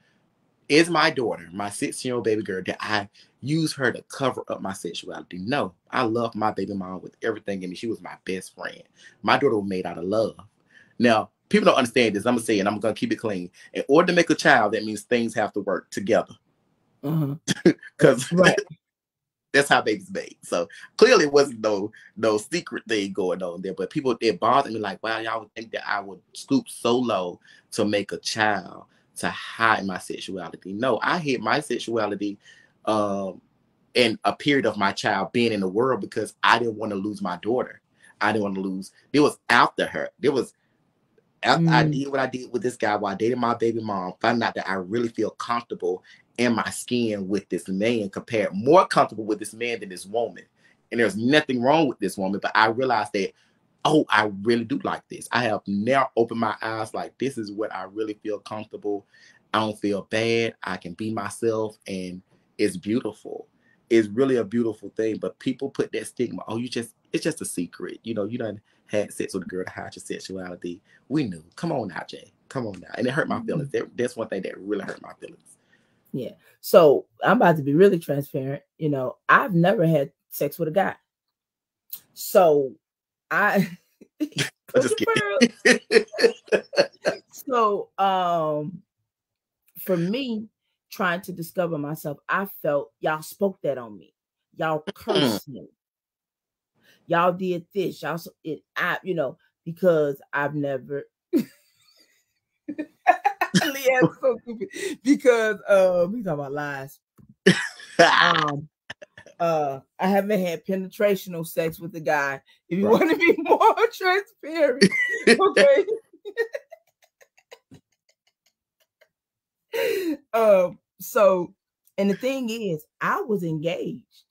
Is my daughter, my 16-year-old baby girl, that I use her to cover up my sexuality? No, I love my baby mom with everything in me. She was my best friend. My daughter was made out of love. Now, people don't understand this. I'm going to say, and I'm going to keep it clean. In order to make a child, that means things have to work together. Because that's how babies made. So clearly it wasn't no secret thing going on there. But people, it bothered me, like, wow, y'all would think that I would stoop so low to make a child, to hide my sexuality. No, I hid my sexuality in a period of my child being in the world, because I didn't want to lose my daughter. I didn't want to lose. It was after her. It was after I did what I did with this guy while dating my baby mom, found out that I really feel comfortable in my skin with this man, more comfortable with this man than this woman. And there's nothing wrong with this woman, but I realized that, oh, I really do like this. I have now opened my eyes, like, this is what I really feel comfortable. I don't feel bad. I can be myself, and it's beautiful. It's really a beautiful thing. But people put that stigma, oh, it's just a secret. You done had sex with a girl to hide your sexuality. We knew. Come on now, Jay. Come on now. And it hurt my feelings. That's one thing that really hurt my feelings. Yeah. So I'm about to be really transparent. I've never had sex with a guy. So I just kidding. So for me, trying to discover myself, I felt y'all spoke that on me. Y'all cursed me. Y'all did this. Y'all because I've never Leanne's so stupid, because we talking about lies. I haven't had penetrational sex with a guy. If you want to be more transparent, okay. So, and the thing is, I was engaged.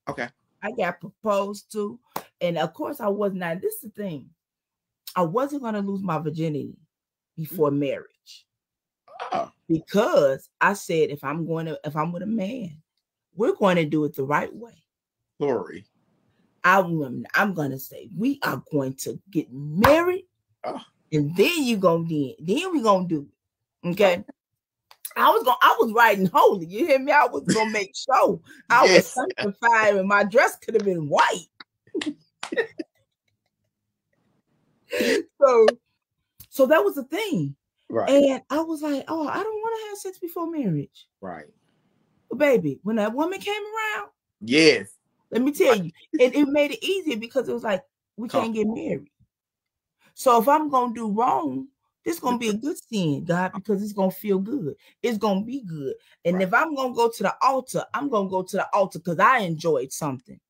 Okay. I got proposed to, and of course I was not. This is the thing. I wasn't going to lose my virginity before marriage. Because I said, if I'm with a man, we're going to do it the right way. Glory. I'm going to say, we are going to get married, and then we're going to do it. Okay. I was riding holy. You hear me? I was going to make sure I was sanctified, and my dress could have been white. So that was the thing. Right. And I was like, oh, I don't want to have sex before marriage. Right. But baby, when that woman came around, yes, let me tell you, it made it easier because it was like, we can't get married. So if I'm going to do wrong, this is going to be a good sin, God, because it's going to feel good. It's going to be good. And if I'm going to go to the altar, I'm going to go to the altar because I enjoyed something.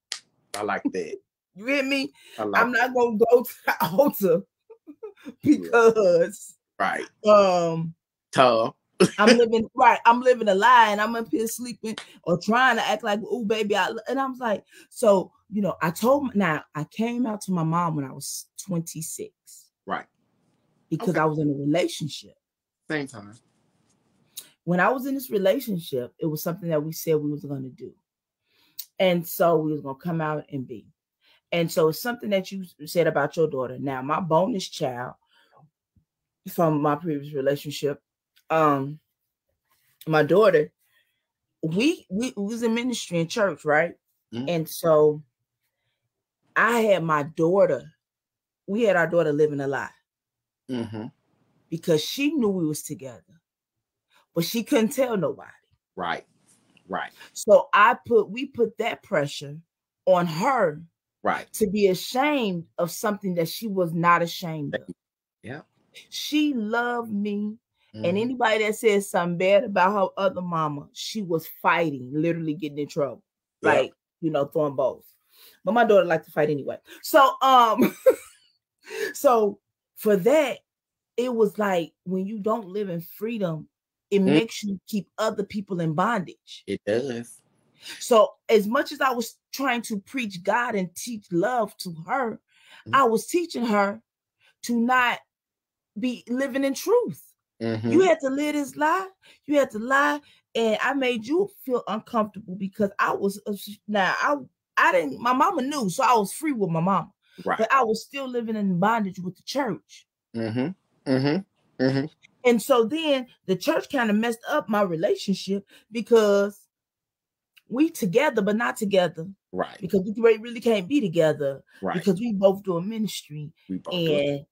I like that. You hear me? I'm not going to go to the altar because I'm living a lie, and I'm up here sleeping or trying to act like, oh baby, and I was like, so I came out to my mom when I was 26, right? Because I was in a relationship. Same time. When I was in this relationship, it was something that we said we was going to do, and so we was going to come out and be. And so it's something that you said about your daughter. Now, my bonus child from my previous relationship, my daughter, we was in ministry in church, right? Mm-hmm. And so I had we had our daughter living a lie. Mm-hmm. Because she knew we was together, but she couldn't tell nobody. Right. So we put that pressure on her. Right. To be ashamed of something that she was not ashamed of. Yeah. She loved me. Mm-hmm. And anybody that says something bad about her other mama, she was fighting, literally getting in trouble. Yeah. Like, throwing balls. But my daughter liked to fight anyway. So, so for that, it was like when you don't live in freedom, it makes you keep other people in bondage. It does. So as much as I was trying to preach God and teach love to her, I was teaching her to not be living in truth. Mm-hmm. You had to live this lie. You had to lie. And I made you feel uncomfortable because I was, I didn't, my mama knew, so I was free with my mama. Right. But I was still living in bondage with the church. Mm-hmm. Mm-hmm. Mm-hmm. And so then the church kind of messed up my relationship because we together, but not together. Right. Because we really can't be together. Right. Because we both doing ministry and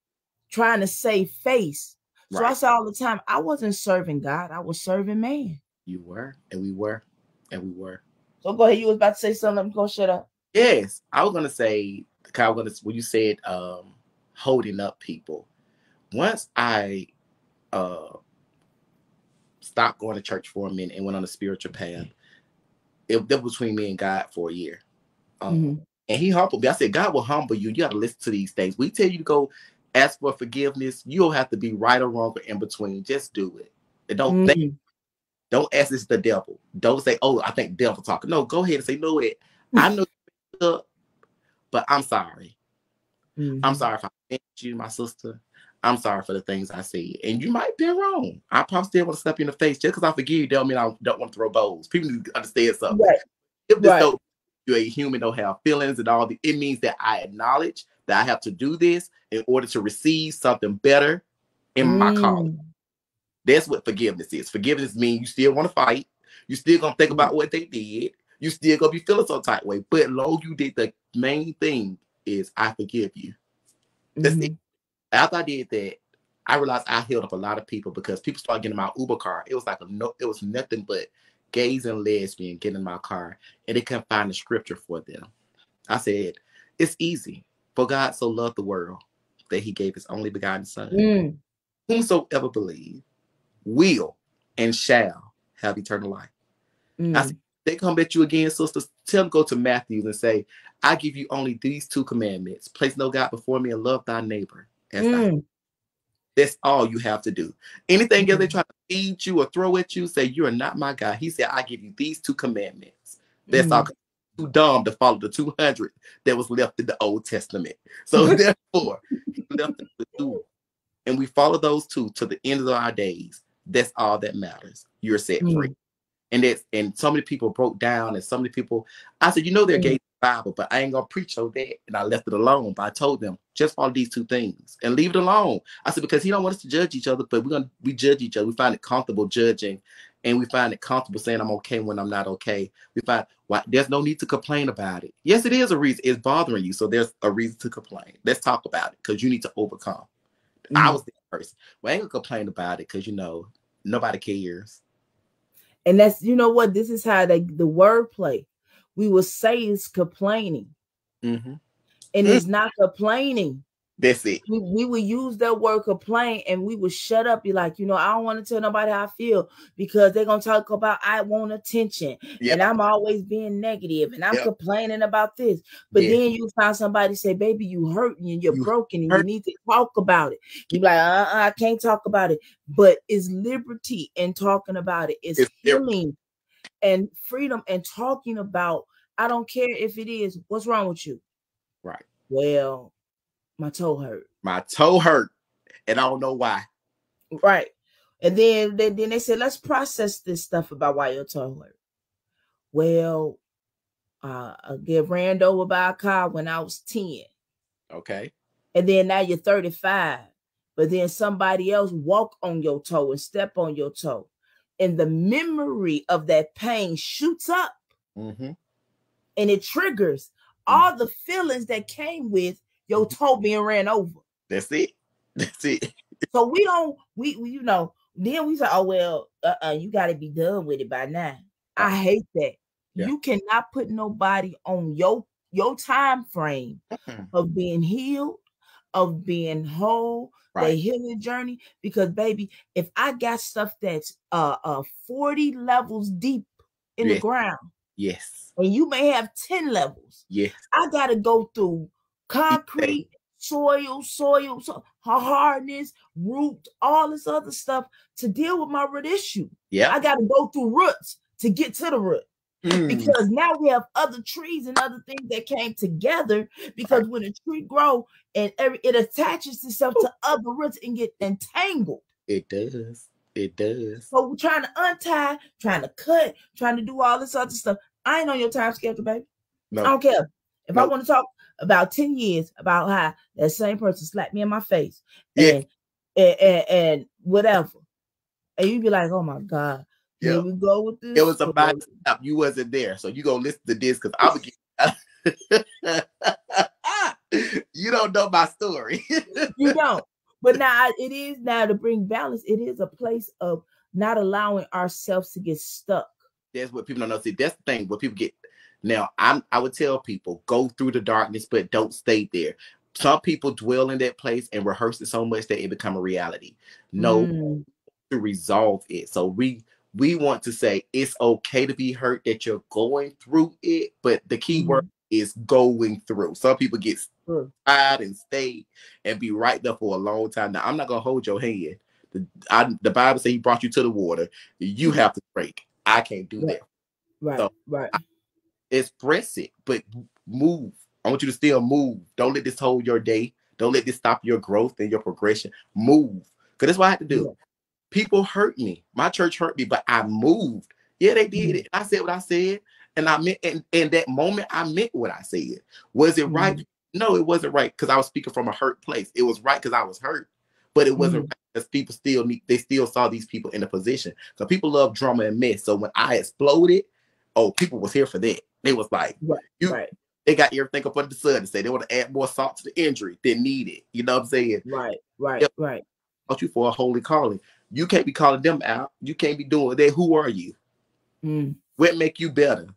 trying to save face. So I say all the time, I wasn't serving God. I was serving man. You were, and we were. So go ahead. You was about to say something. I'm going to shut up. Yes. I was going to say, when you said holding up people, once I stopped going to church for a minute and went on a spiritual path, that was between me and God for a year. And he humbled me. I said, God will humble you. You got to listen to these things. We tell you to go ask for forgiveness. You don't have to be right or wrong or in between. Just do it. And don't ask this the devil. Don't say, oh, I think the devil talking. No, go ahead and say, no, I know but I'm sorry. Mm-hmm. I'm sorry if I offended you, my sister. I'm sorry for the things I said. And you might be wrong. I probably still want to slap you in the face. Just because I forgive you don't mean I don't want to throw bowls. People need to understand something. Right. If you're a human, don't have feelings and all, it means that I acknowledge that I have to do this in order to receive something better in my calling. That's what forgiveness is. Forgiveness means you still want to fight. You still going to think about what they did. You still going to be feeling some type way. But long you did, the main thing is I forgive you. That's it. After I did that, I realized I healed up a lot of people because people started getting in my Uber car. It was like it was nothing but gays and lesbians getting in my car, and they couldn't find the scripture for them. I said, it's easy. For God so loved the world that he gave his only begotten son. Whomsoever believe will and shall have eternal life. I said, they come at you again, sisters. Tell them go to Matthew and say, I give you only these 2 commandments. Place no God before me and love thy neighbor. That's all you have to do. Anything else they try to feed you or throw at you, say you are not my God. He said, I give you these 2 commandments. That's all. too dumb to follow the 200 that was left in the Old Testament. So therefore, he left the 2, and we follow those 2 to the end of our days. That's all that matters. You're set free. And so many people broke down, and so many people, I said, they're gay the Bible, but I ain't gonna preach on that. And I left it alone. But I told them, just follow these 2 things and leave it alone. I said, because he don't want us to judge each other, but we judge each other. We find it comfortable judging, and we find it comfortable saying I'm okay when I'm not okay. We find there's no need to complain about it. Yes, it is a reason. It's bothering you, so there's a reason to complain. Let's talk about it, because you need to overcome. I was the person. Well, I ain't gonna complain about it, because nobody cares. And that's, what, this is how the wordplay. We will say it's complaining. And it's not complaining. That's it. We would use that word complain, and we would shut up. Be like, I don't want to tell nobody how I feel, because they're going to talk about I want attention. And I'm always being negative, and I'm complaining about this. But then you find somebody say, baby, you hurting and you're broken and you need to talk about it. You be like, I can't talk about it. But it's liberty in talking about it. It's healing and freedom and talking about, I don't care if it is, what's wrong with you? Right. Well, my toe hurt. My toe hurt, and I don't know why. Right. And then they said, let's process this stuff about why your toe hurt. Well, I get ran over by a car when I was 10. Okay. And then now you're 35. But then somebody else walk on your toe and step on your toe. And the memory of that pain shoots up. And it triggers all the feelings that came with your toe being ran over. That's it. That's it. So we then we say, oh, well, you got to be done with it by now. I hate that. Yeah. You cannot put nobody on your time frame of being healed, of being whole, the healing journey. Because, baby, if I got stuff that's 40 levels deep in the ground, and you may have 10 levels, I got to go through concrete, soil, hardness, root, all this other stuff to deal with my root issue. I got to go through roots to get to the root. Because now we have other trees and other things that came together, because when a tree grows and it attaches itself to other roots and get entangled. It does. It does. So we're trying to untie, trying to cut, trying to do all this other stuff. I ain't on your time schedule, baby. No. I don't care. If I want to talk about 10 years about how that same person slapped me in my face and whatever, and you be like, oh my God, here we go with this. It was about stop. You wasn't there, so you gonna listen to this, because I would get you don't know my story. You don't. But now it is now to bring balance. It is a place of not allowing ourselves to get stuck. That's what people don't know. See, that's the thing. What people get now. I would tell people, go through the darkness, but don't stay there. Some people dwell in that place and rehearse it so much that it become a reality. No, to resolve it. So we want to say it's okay to be hurt, that you're going through it, but the key word is going through. Some people get tired and stay and be right there for a long time. Now, I'm not gonna hold your hand. The Bible says He brought you to the water. You have to break. I can't do that. Right. So express it, but move. I want you to still move. Don't let this hold your day. Don't let this stop your growth and your progression. Move, because that's what I had to do. Yeah. People hurt me. My church hurt me, but I moved. Yeah, they did it. I said what I said, and I meant. And in that moment, I meant what I said. Was it right? No, it wasn't right, because I was speaking from a hurt place. It was right because I was hurt, but it wasn't right because people still saw these people in a position. So people love drama and mess. So when I exploded, people was here for that. They was like, they got everything up under the sun to say they want to add more salt to the injury than needed. You know what I'm saying? Right. About you for a holy calling. You can't be calling them out. You can't be doing that. Who are you? What make you better?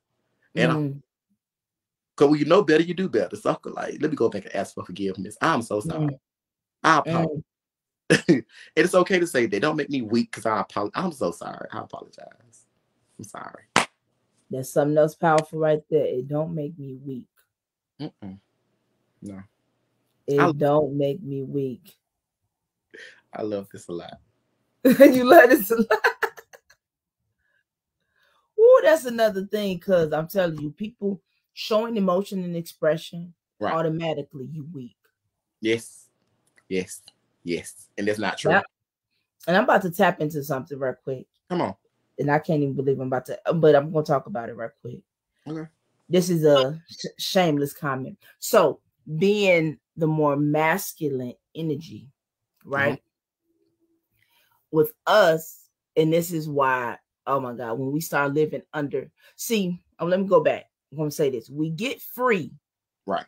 And because when you know better, you do better. So I'm like, let me go back and ask for forgiveness. I'm so sorry. I apologize. And it's okay to say that. Don't make me weak because I apologize. I'm so sorry. I apologize. I'm sorry. That's something else powerful right there. It don't make me weak. No. It don't make me weak. I love this a lot. You love this a lot. Ooh, that's another thing, because I'm telling you, people showing emotion and expression, right. automatically you weak. Yes, yes, yes. And that's not true. Now, and I'm about to tap into something real quick. Come on. And I can't even believe I'm about to, but I'm going to talk about it real quick. Okay. This is a shameless comment. So, being the more masculine energy, right? With us, and this is why, oh my God, when we start living under, let me go back. I'm going to say this. We get free. Right.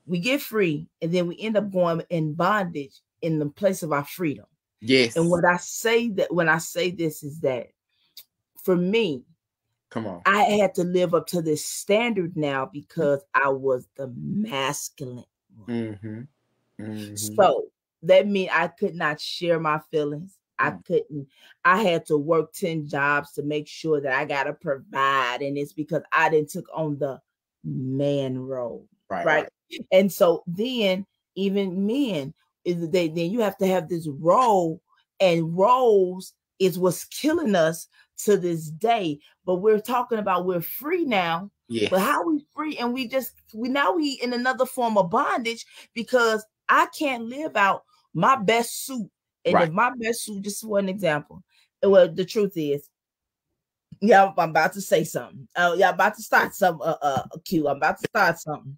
We get free, and then we end up going in bondage in the place of our freedom. Yes. And when I say this is that for me, come on, I had to live up to this standard now because I was the masculine one. So that means I could not share my feelings. I couldn't. I had to work 10 jobs to make sure that I got to provide. And it's because I didn't took on the man role. Right. And so then even men, then you have to have this role, and roles is what's killing us to this day. But we're talking about we're free now. Yes. But how we free? And we in another form of bondage because I can't live out my best suit. And if my best suit, just for an example, well, the truth is, yeah, I'm about to say something. Y'all about to start some Q. I'm about to start something.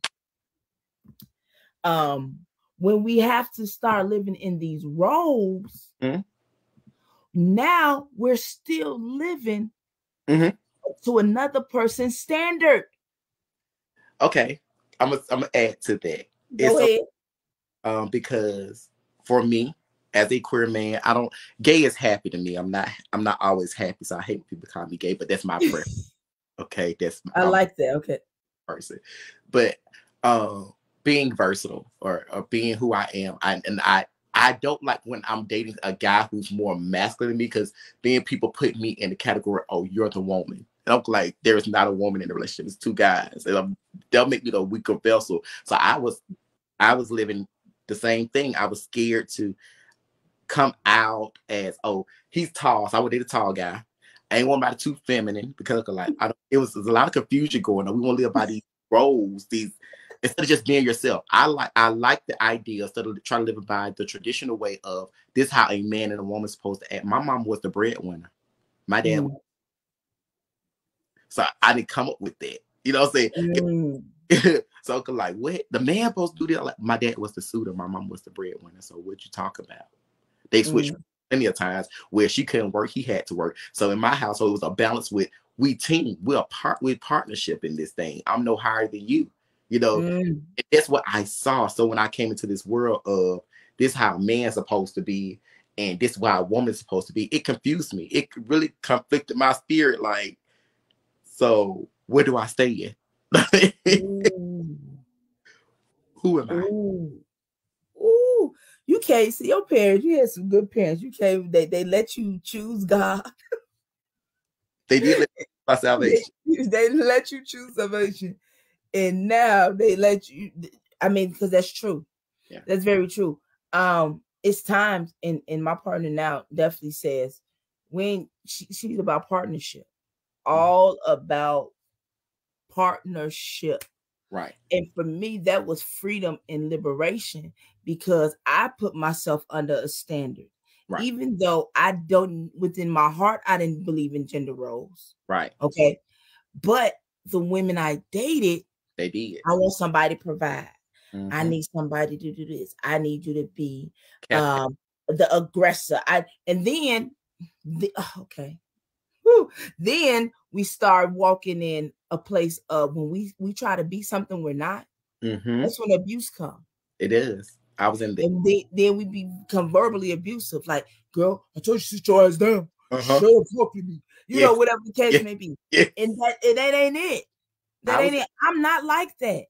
When we have to start living in these roles, now we're still living to another person's standard. Okay, I'm gonna add to that. Go ahead. Because for me, as a queer man, gay is happy to me. I'm not always happy, so I hate when people call me gay, but that's my preference. Okay, I like that. Okay, person, but being versatile or being who I am, I don't like when I'm dating a guy who's more masculine than me, because then people put me in the category, oh, you're the woman. And I'm like, there is not a woman in the relationship. It's two guys. And they'll make me the weaker vessel. So I was living the same thing. I was scared to come out as, oh, he's tall, so I would date a tall guy. I ain't want about too feminine because like it was a lot of confusion going on. We want to live by these roles, instead of just being yourself. I like the idea instead of trying to live by the traditional way of this how a man and a woman's supposed to act. My mom was the breadwinner. My dad was. So I didn't come up with that. You know what I'm saying? So like, what? The man supposed to do that? Like, my dad was the suitor. My mom was the breadwinner. So what you talk about? They switched plenty of times where she couldn't work, he had to work. So in my household, it was a balance with we team. We're partnership in this thing. I'm no higher than you. You know, and that's what I saw. So when I came into this world of this how a man's supposed to be, and this is how a woman's supposed to be, it confused me. It really conflicted my spirit. Like, so where do I stay in? Who am I? Ooh, you can't see your parents. You had some good parents. You can't. They let you choose God. They did let me choose my salvation. They let you choose salvation, and now they let you. I mean, because that's true. Yeah, that's very true. It's times, and my partner now definitely says when she's about partnership, all about partnership. Right. And for me, that was freedom and liberation because I put myself under a standard. Right. Even though I don't, within my heart, I didn't believe in gender roles. Right. Okay. But the women I dated, they did. I want somebody to provide. I need somebody to do this. I need you to be the aggressor. Then we start walking in a place of when we try to be something we're not. That's when abuse comes. It is. I was in there. And then we become verbally abusive. Like, girl, I told you to sit your ass down. Shut up, fuck with me. You know, whatever the case may be. And that ain't it. That ain't it. I'm not like that.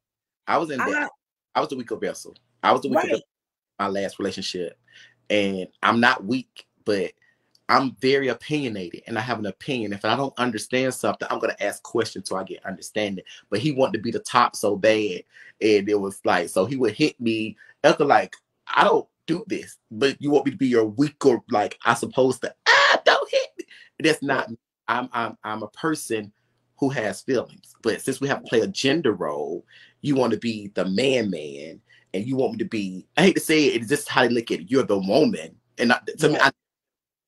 I was in there. I was the weaker vessel. I was the weaker vessel in my last relationship. And I'm not weak, but I'm very opinionated and I have an opinion. If I don't understand something, I'm going to ask questions so I get understanding. But he wanted to be the top so bad. And it was like, so he would hit me. Like, I don't do this, but you want me to be your weaker, like, I supposed to, don't hit me. That's not me. I'm a person who has feelings. But since we have to play a gender role, you want to be the man, and you want me to be, I hate to say it, it's just how they look at it. You're the woman. And to me,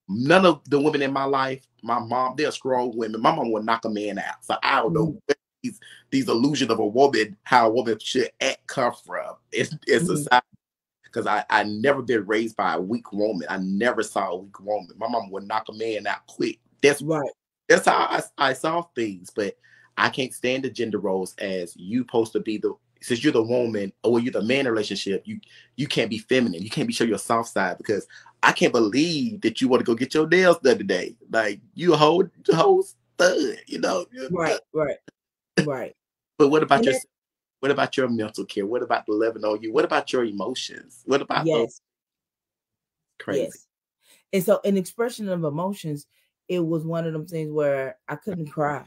none of the women in my life, my mom, they're strong women. My mom would knock a man out. So I don't know where these illusions of a woman, how a woman should act, come from. It's society. Because I never been raised by a weak woman. I never saw a weak woman. My mom would knock a man out quick. That's right. That's how I saw things. But I can't stand the gender roles as you supposed to be since you're the woman or you're the man in a relationship, you can't be feminine. You can't be show your soft side, because I can't believe that you want to go get your nails done today. Like, you a whole stud, you know? Right. But what about yourself? What about your mental care? What about the loving on you? What about your emotions? What about those? Crazy. Yes. And so, an expression of emotions, it was one of them things where I couldn't cry.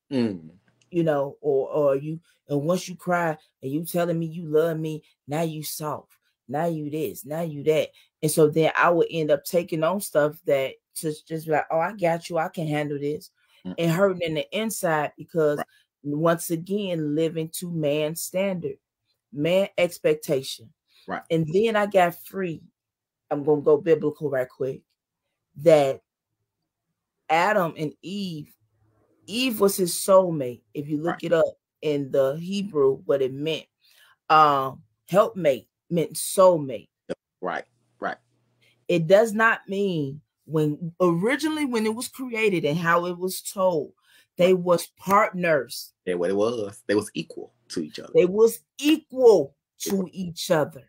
You know, or you, and once you cry and you telling me you love me, now you soft, now you this, now you that. And so then I would end up taking on stuff that just like, oh, I got you, I can handle this, and hurting in the inside, because once again, living to man's standard, man expectation. Right. And then I got free. I'm gonna go biblical right quick. That Adam and Eve was his soulmate. If you look it up in the Hebrew, what it meant, helpmate meant soulmate. Right. It does not mean when it was created and how it was told, they was partners. Yeah, what it was. They was equal to each other. They was equal to each other.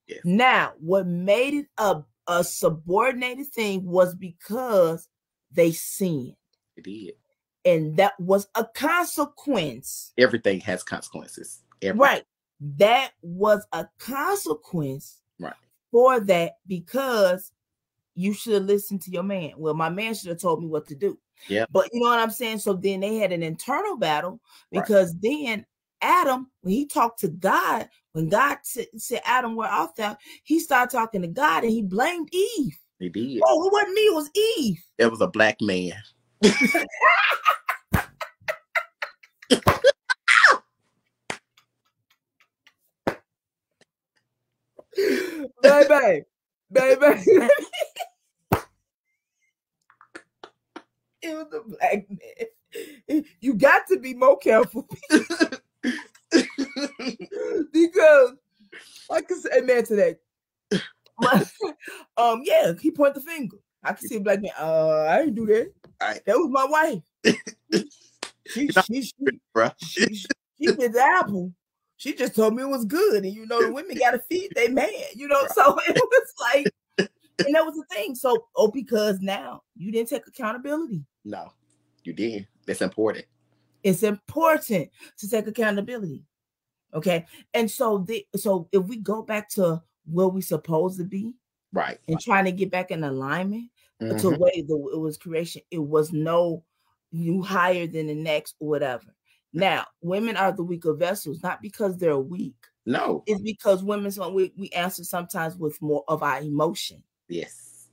Yes. Now, what made it a subordinated thing was because they sinned. They did. And that was a consequence. Everything has consequences. Everything. Right. That was a consequence for that, because you should have listened to your man. Well, my man should have told me what to do. Yeah. But you know what I'm saying? So then they had an internal battle, because then Adam, when he talked to God, when God said, Adam, we're off there, he started talking to God and he blamed Eve. He did. Oh, it wasn't me, it was Eve. It was a black man. Baby. It was a black man. You got to be more careful. Because, like I said, man, today, he pointed the finger. I can see a black man. I didn't do that. That was my wife. She did the apple. She just told me it was good, and you know the women got to feed they man. You know, so it was like, and that was the thing. So, because now you didn't take accountability. No, you didn't. That's important. It's important to take accountability. Okay, and so if we go back to where we supposed to be, and trying to get back in alignment to the way it was creation, it was no you higher than the next or whatever. Now, women are the weaker vessels, not because they're weak. No, it's because we answer sometimes with more of our emotion. Yes,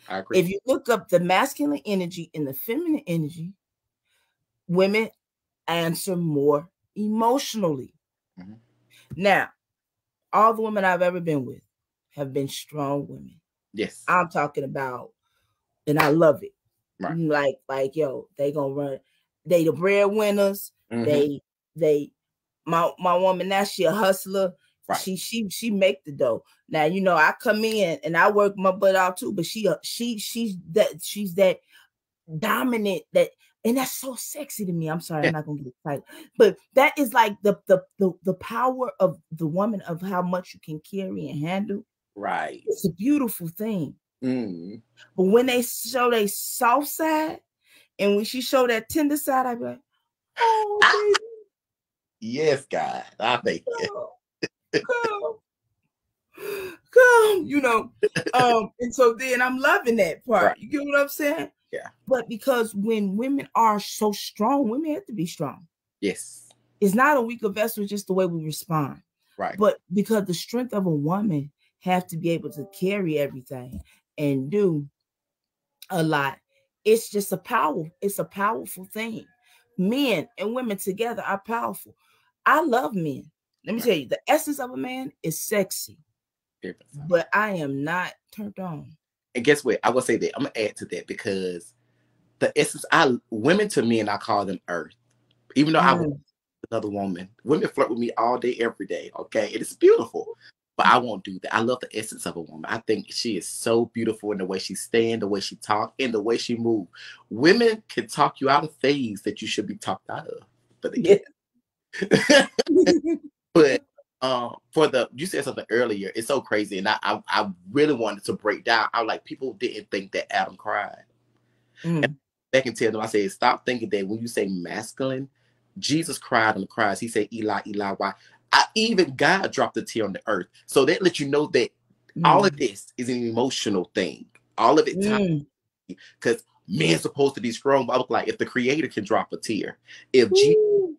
I agree. If you look up the masculine energy and the feminine energy, women answer more emotionally. Now, all the women I've ever been with have been strong women. Yes, I'm talking about, and I love it. Like, yo, they gonna run. They the breadwinners. They my woman now, she a hustler. She make the dough. Now, you know, I come in and I work my butt out too, but she's that dominant, that, and that's so sexy to me. I'm sorry, I'm not gonna get excited, but that is like the power of the woman, of how much you can carry and handle. Right, it's a beautiful thing. But when they show their soft side, and when she show that tender side, I be like, oh, baby. Yes, God, I think come, you know. And so then I'm loving that part. You get what I'm saying? Yeah. But because when women are so strong, women have to be strong. Yes. It's not a weaker vessel, it's just the way we respond. Right. But because the strength of a woman have to be able to carry everything and do a lot, it's just it's a powerful thing. Men and women together are powerful. I love men. Let me tell you, the essence of a man is sexy, but I am not turned on. And guess what? I will say that I'm gonna add to that because the essence, women to men, I call them earth. Even though I was another woman, women flirt with me all day, every day. Okay, it is beautiful, but I won't do that. I love the essence of a woman. I think she is so beautiful in the way she stand, the way she talk, and the way she move. Women can talk you out of things that you should be talked out of, but they can't. But you said something earlier. It's so crazy, and I really wanted to break down. I was like, people didn't think that Adam cried. And back and tell them, I said, stop thinking that when you say masculine, Jesus cried on the cross. He said, Eli, Eli, why? Even God dropped a tear on the earth. So that lets you know that all of this is an emotional thing. All of it, because men's supposed to be strong. But I look like if the Creator can drop a tear, if Jesus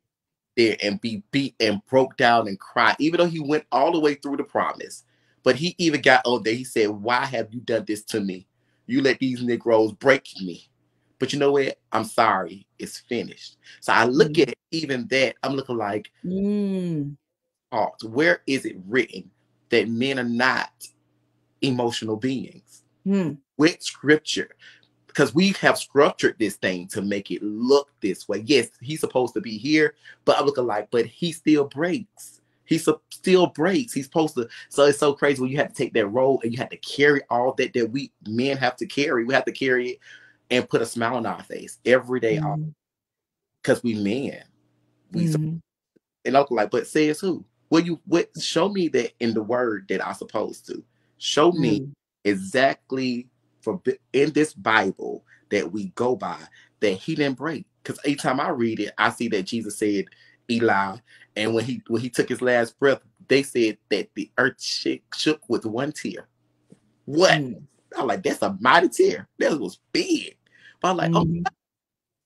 there and be beat and broke down and cried, even though he went all the way through the promise, but he even got on there. He said, "Why have you done this to me? You let these Negroes break me." But you know what? I'm sorry. It's finished. So I look at even that. I'm looking like, where is it written that men are not emotional beings? With scripture? Because we have structured this thing to make it look this way. Yes, he's supposed to be here, but I'm looking like, but he still breaks. He still breaks. He's supposed to. So it's so crazy when you have to take that role and you have to carry all that we men have to carry. We have to carry it and put a smile on our face every day, because we men. And I'm like, but says who? Show me that in the word that I'm supposed to. Show me exactly in this Bible that we go by that he didn't break. Because each time I read it, I see that Jesus said Eli, and when he took his last breath, they said that the earth shook with one tear. What? I'm like, that's a mighty tear. That was big. But I'm like, oh,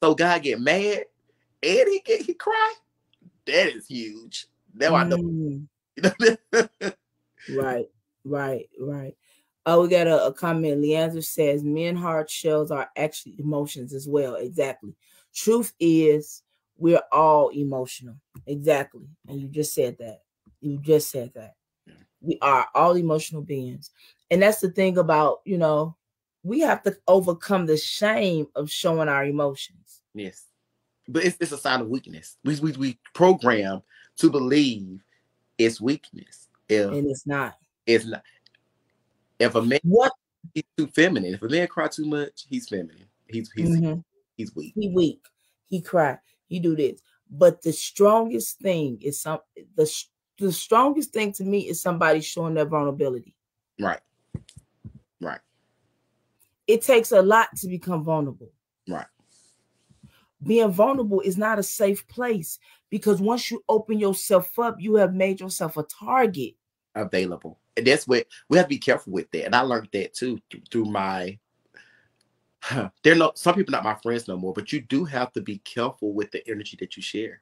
so God get mad and he cry? That is huge. Now I know. Right. Oh, we got a comment. Leandra says, men hard shells are actually emotions as well. Exactly. Truth is, we're all emotional. Exactly. And you just said that. We are all emotional beings. And that's the thing about, we have to overcome the shame of showing our emotions. Yes. But it's a sign of weakness. We program to believe it's weakness. And it's not. It's not. If a man he's too feminine. If a man cry too much, he's feminine. He's weak. He weak. He cry. He do this. But the strongest thing is the strongest thing to me is somebody showing their vulnerability. Right. It takes a lot to become vulnerable. Right. Being vulnerable is not a safe place, because once you open yourself up, you have made yourself a target. Available. And that's what we have to be careful with that. And I learned that too through my some people not my friends no more, but you do have to be careful with the energy that you share.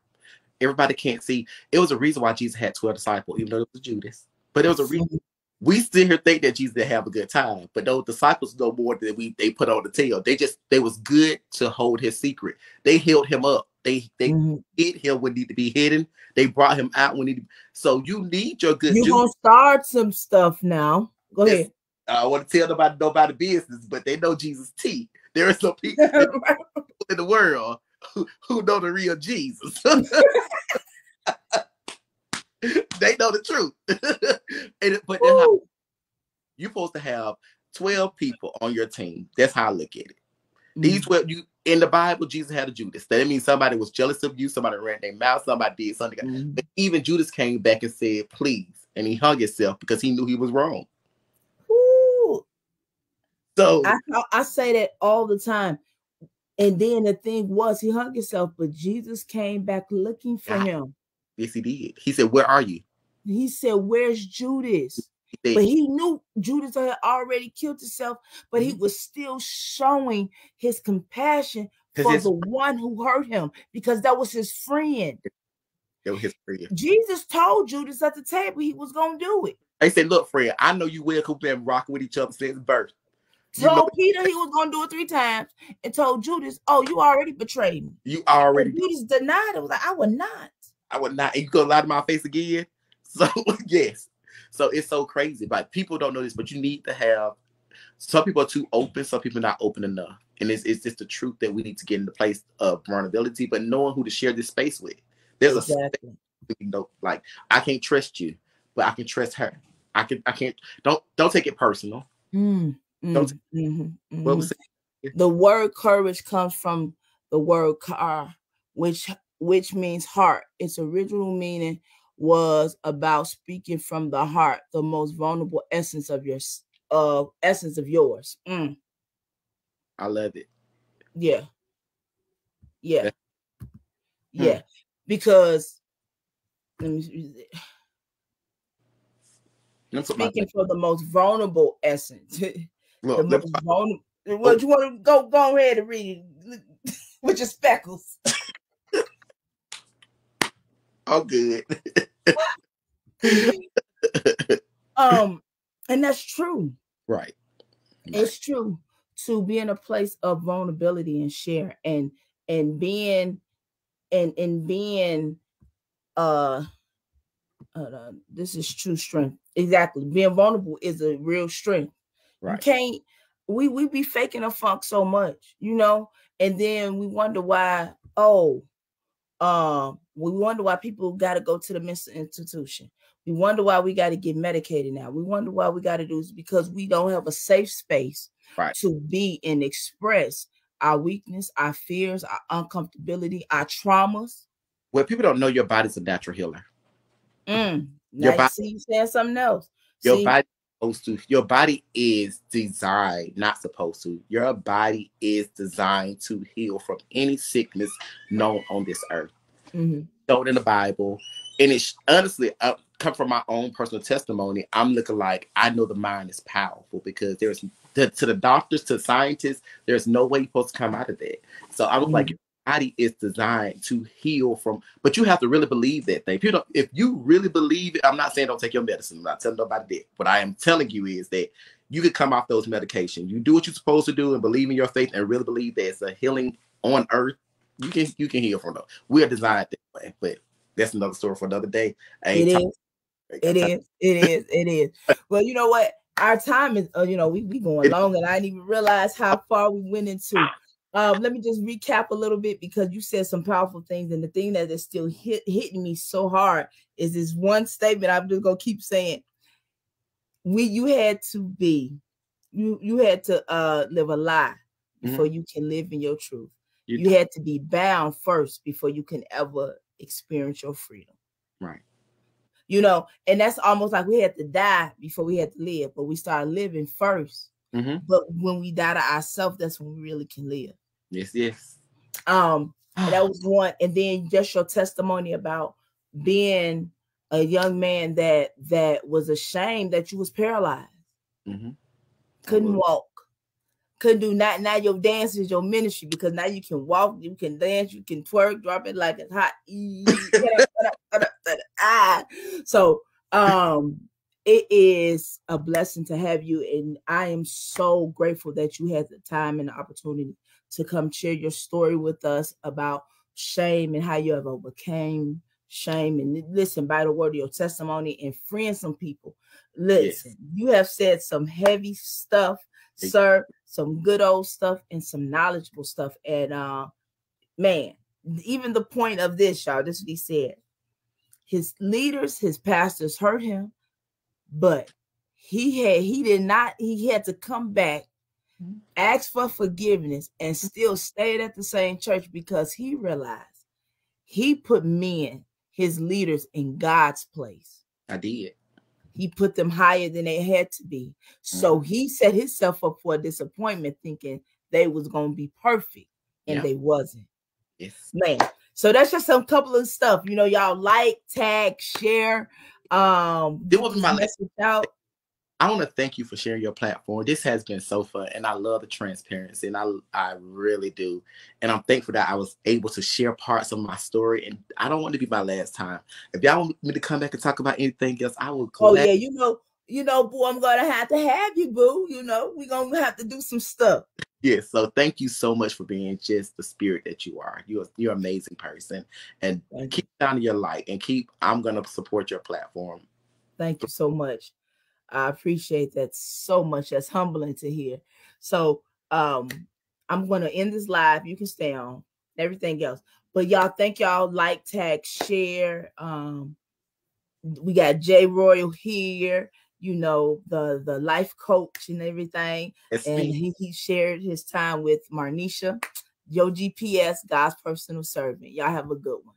Everybody can't see. It was a reason why Jesus had 12 disciples, even though it was Judas. But it was a reason. We still here think that Jesus didn't have a good time, but those disciples know more than they put on the tail. They was good to hold his secret. They held him up. They hid him when need to be hidden. They brought him out when need to. So you need your good. You're gonna start some stuff now. Go ahead. I want to tell nobody business, but they know Jesus T. There are some people in the world who know the real Jesus. They know the truth. But you're supposed to have 12 people on your team. That's how I look at it. These 12, in the Bible, Jesus had a Judas. That means somebody was jealous of you, somebody ran their mouth, somebody did something. But even Judas came back and said, please. And he hung himself because he knew he was wrong. Ooh. So I say that all the time. And then the thing was, he hung himself, but Jesus came back looking for him. Yes, he did. He said, where are you? He said, where's Judas? But he knew Judas had already killed himself, but he was still showing his compassion for the one who hurt him, because that was his friend. That was his friend. Jesus told Judas at the table he was going to do it. He said, look, friend, I know you will, because we've been rocking with each other since birth. Told Peter he was going to do it 3 times and told Judas, oh, you already betrayed me. You already. And Judas denied it. Was like, I would not. I would not. And you gonna lie to my face again? So yes. So it's so crazy. Like people don't know this, but you need to have. Some people are too open. Some people are not open enough. And it's just the truth that we need to get in the place of vulnerability, but knowing who to share this space with. There's exactly. Like I can't trust you, but I can trust her. I can't. Don't take it personal. What was it? The word courage comes from the word kar, which means heart. Its original meaning was about speaking from the heart, the most vulnerable essence of yours. I love it. Yeah. Because let me speaking for the most vulnerable essence. Look, the most vulnerable. What you want to go ahead and read it with your speckles. Oh, good. And that's true. Right. It's true to be in a place of vulnerability and share and being this is true strength. Exactly. Being vulnerable is a real strength. Right. You can't we be faking a funk so much, and then we wonder why, we wonder why people got to go to the mental institution. We wonder why we got to get medicated now. We wonder why we got to do this because we don't have a safe space to be and express our weakness, our fears, our uncomfortability, our traumas. Well, people don't know your body's a natural healer. Now you see you saying something else. Your body is designed, not supposed to. Your body is designed to heal from any sickness known on this earth. Shown in the Bible. And it's honestly come from my own personal testimony. I'm looking like I know the mind is powerful because there's to the doctors, to scientists, there's no way you're supposed to come out of that. So I was like, your body is designed to heal from, but you have to really believe that thing. If you really believe it, I'm not saying don't take your medicine. I'm not telling nobody that. What I am telling you is that you can come off those medications. You do what you're supposed to do and believe in your faith and really believe that it's a healing on earth. You can heal from those. We are designed that way, but that's another story for another day. It is. Well, you know what? Our time is, we going long, and I didn't even realize how far we went into. Let me just recap a little bit because you said some powerful things, and the thing that is still hitting me so hard is this one statement. I'm just gonna keep saying. You had to live a lie before you can live in your truth. You had to be bound first before you can ever experience your freedom. Right. And that's almost like we had to die before we had to live, but we started living first. But when we die to ourselves, that's when we really can live. Yes. That was one. And then just your testimony about being a young man that was ashamed that you was paralyzed. Couldn't walk. Couldn't do not. Now your dance is your ministry because now you can walk, you can dance, you can twerk, drop it like it's hot. So it is a blessing to have you, and I am so grateful that you had the time and the opportunity to come share your story with us about shame and how you have overcame shame, and listen by the word of your testimony and freeing some people. Listen, you have said some heavy stuff, sir, some good old stuff and some knowledgeable stuff. And man, even the point of this, y'all, this is what he said. His leaders, his pastors hurt him, but he had to come back, ask for forgiveness, and still stayed at the same church because he realized he put men, his leaders, in God's place. I did. He put them higher than they had to be. So he set himself up for a disappointment thinking they was going to be perfect, and they wasn't. Yes. Man. So that's just some couple of stuff. Y'all like, tag, share. This was my message out. I want to thank you for sharing your platform. This has been so fun, and I love the transparency, and I really do. And I'm thankful that I was able to share parts of my story, and I don't want it to be my last time. If y'all want me to come back and talk about anything else, I will. Oh, yeah, you know, boo, I'm gonna have to have you, boo. You know, we're gonna have to do some stuff. Yes. So thank you so much for being just the spirit that you are. You're an amazing person, and keep shining your light, and I'm gonna support your platform. Thank you so much. I appreciate that so much. That's humbling to hear. So I'm gonna end this live. You can stay on everything else. But y'all, thank y'all, like, tag, share. We got Jay Royal here, you know, the life coach and everything. And he shared his time with Marnisha, your GPS, God's personal servant. Y'all have a good one.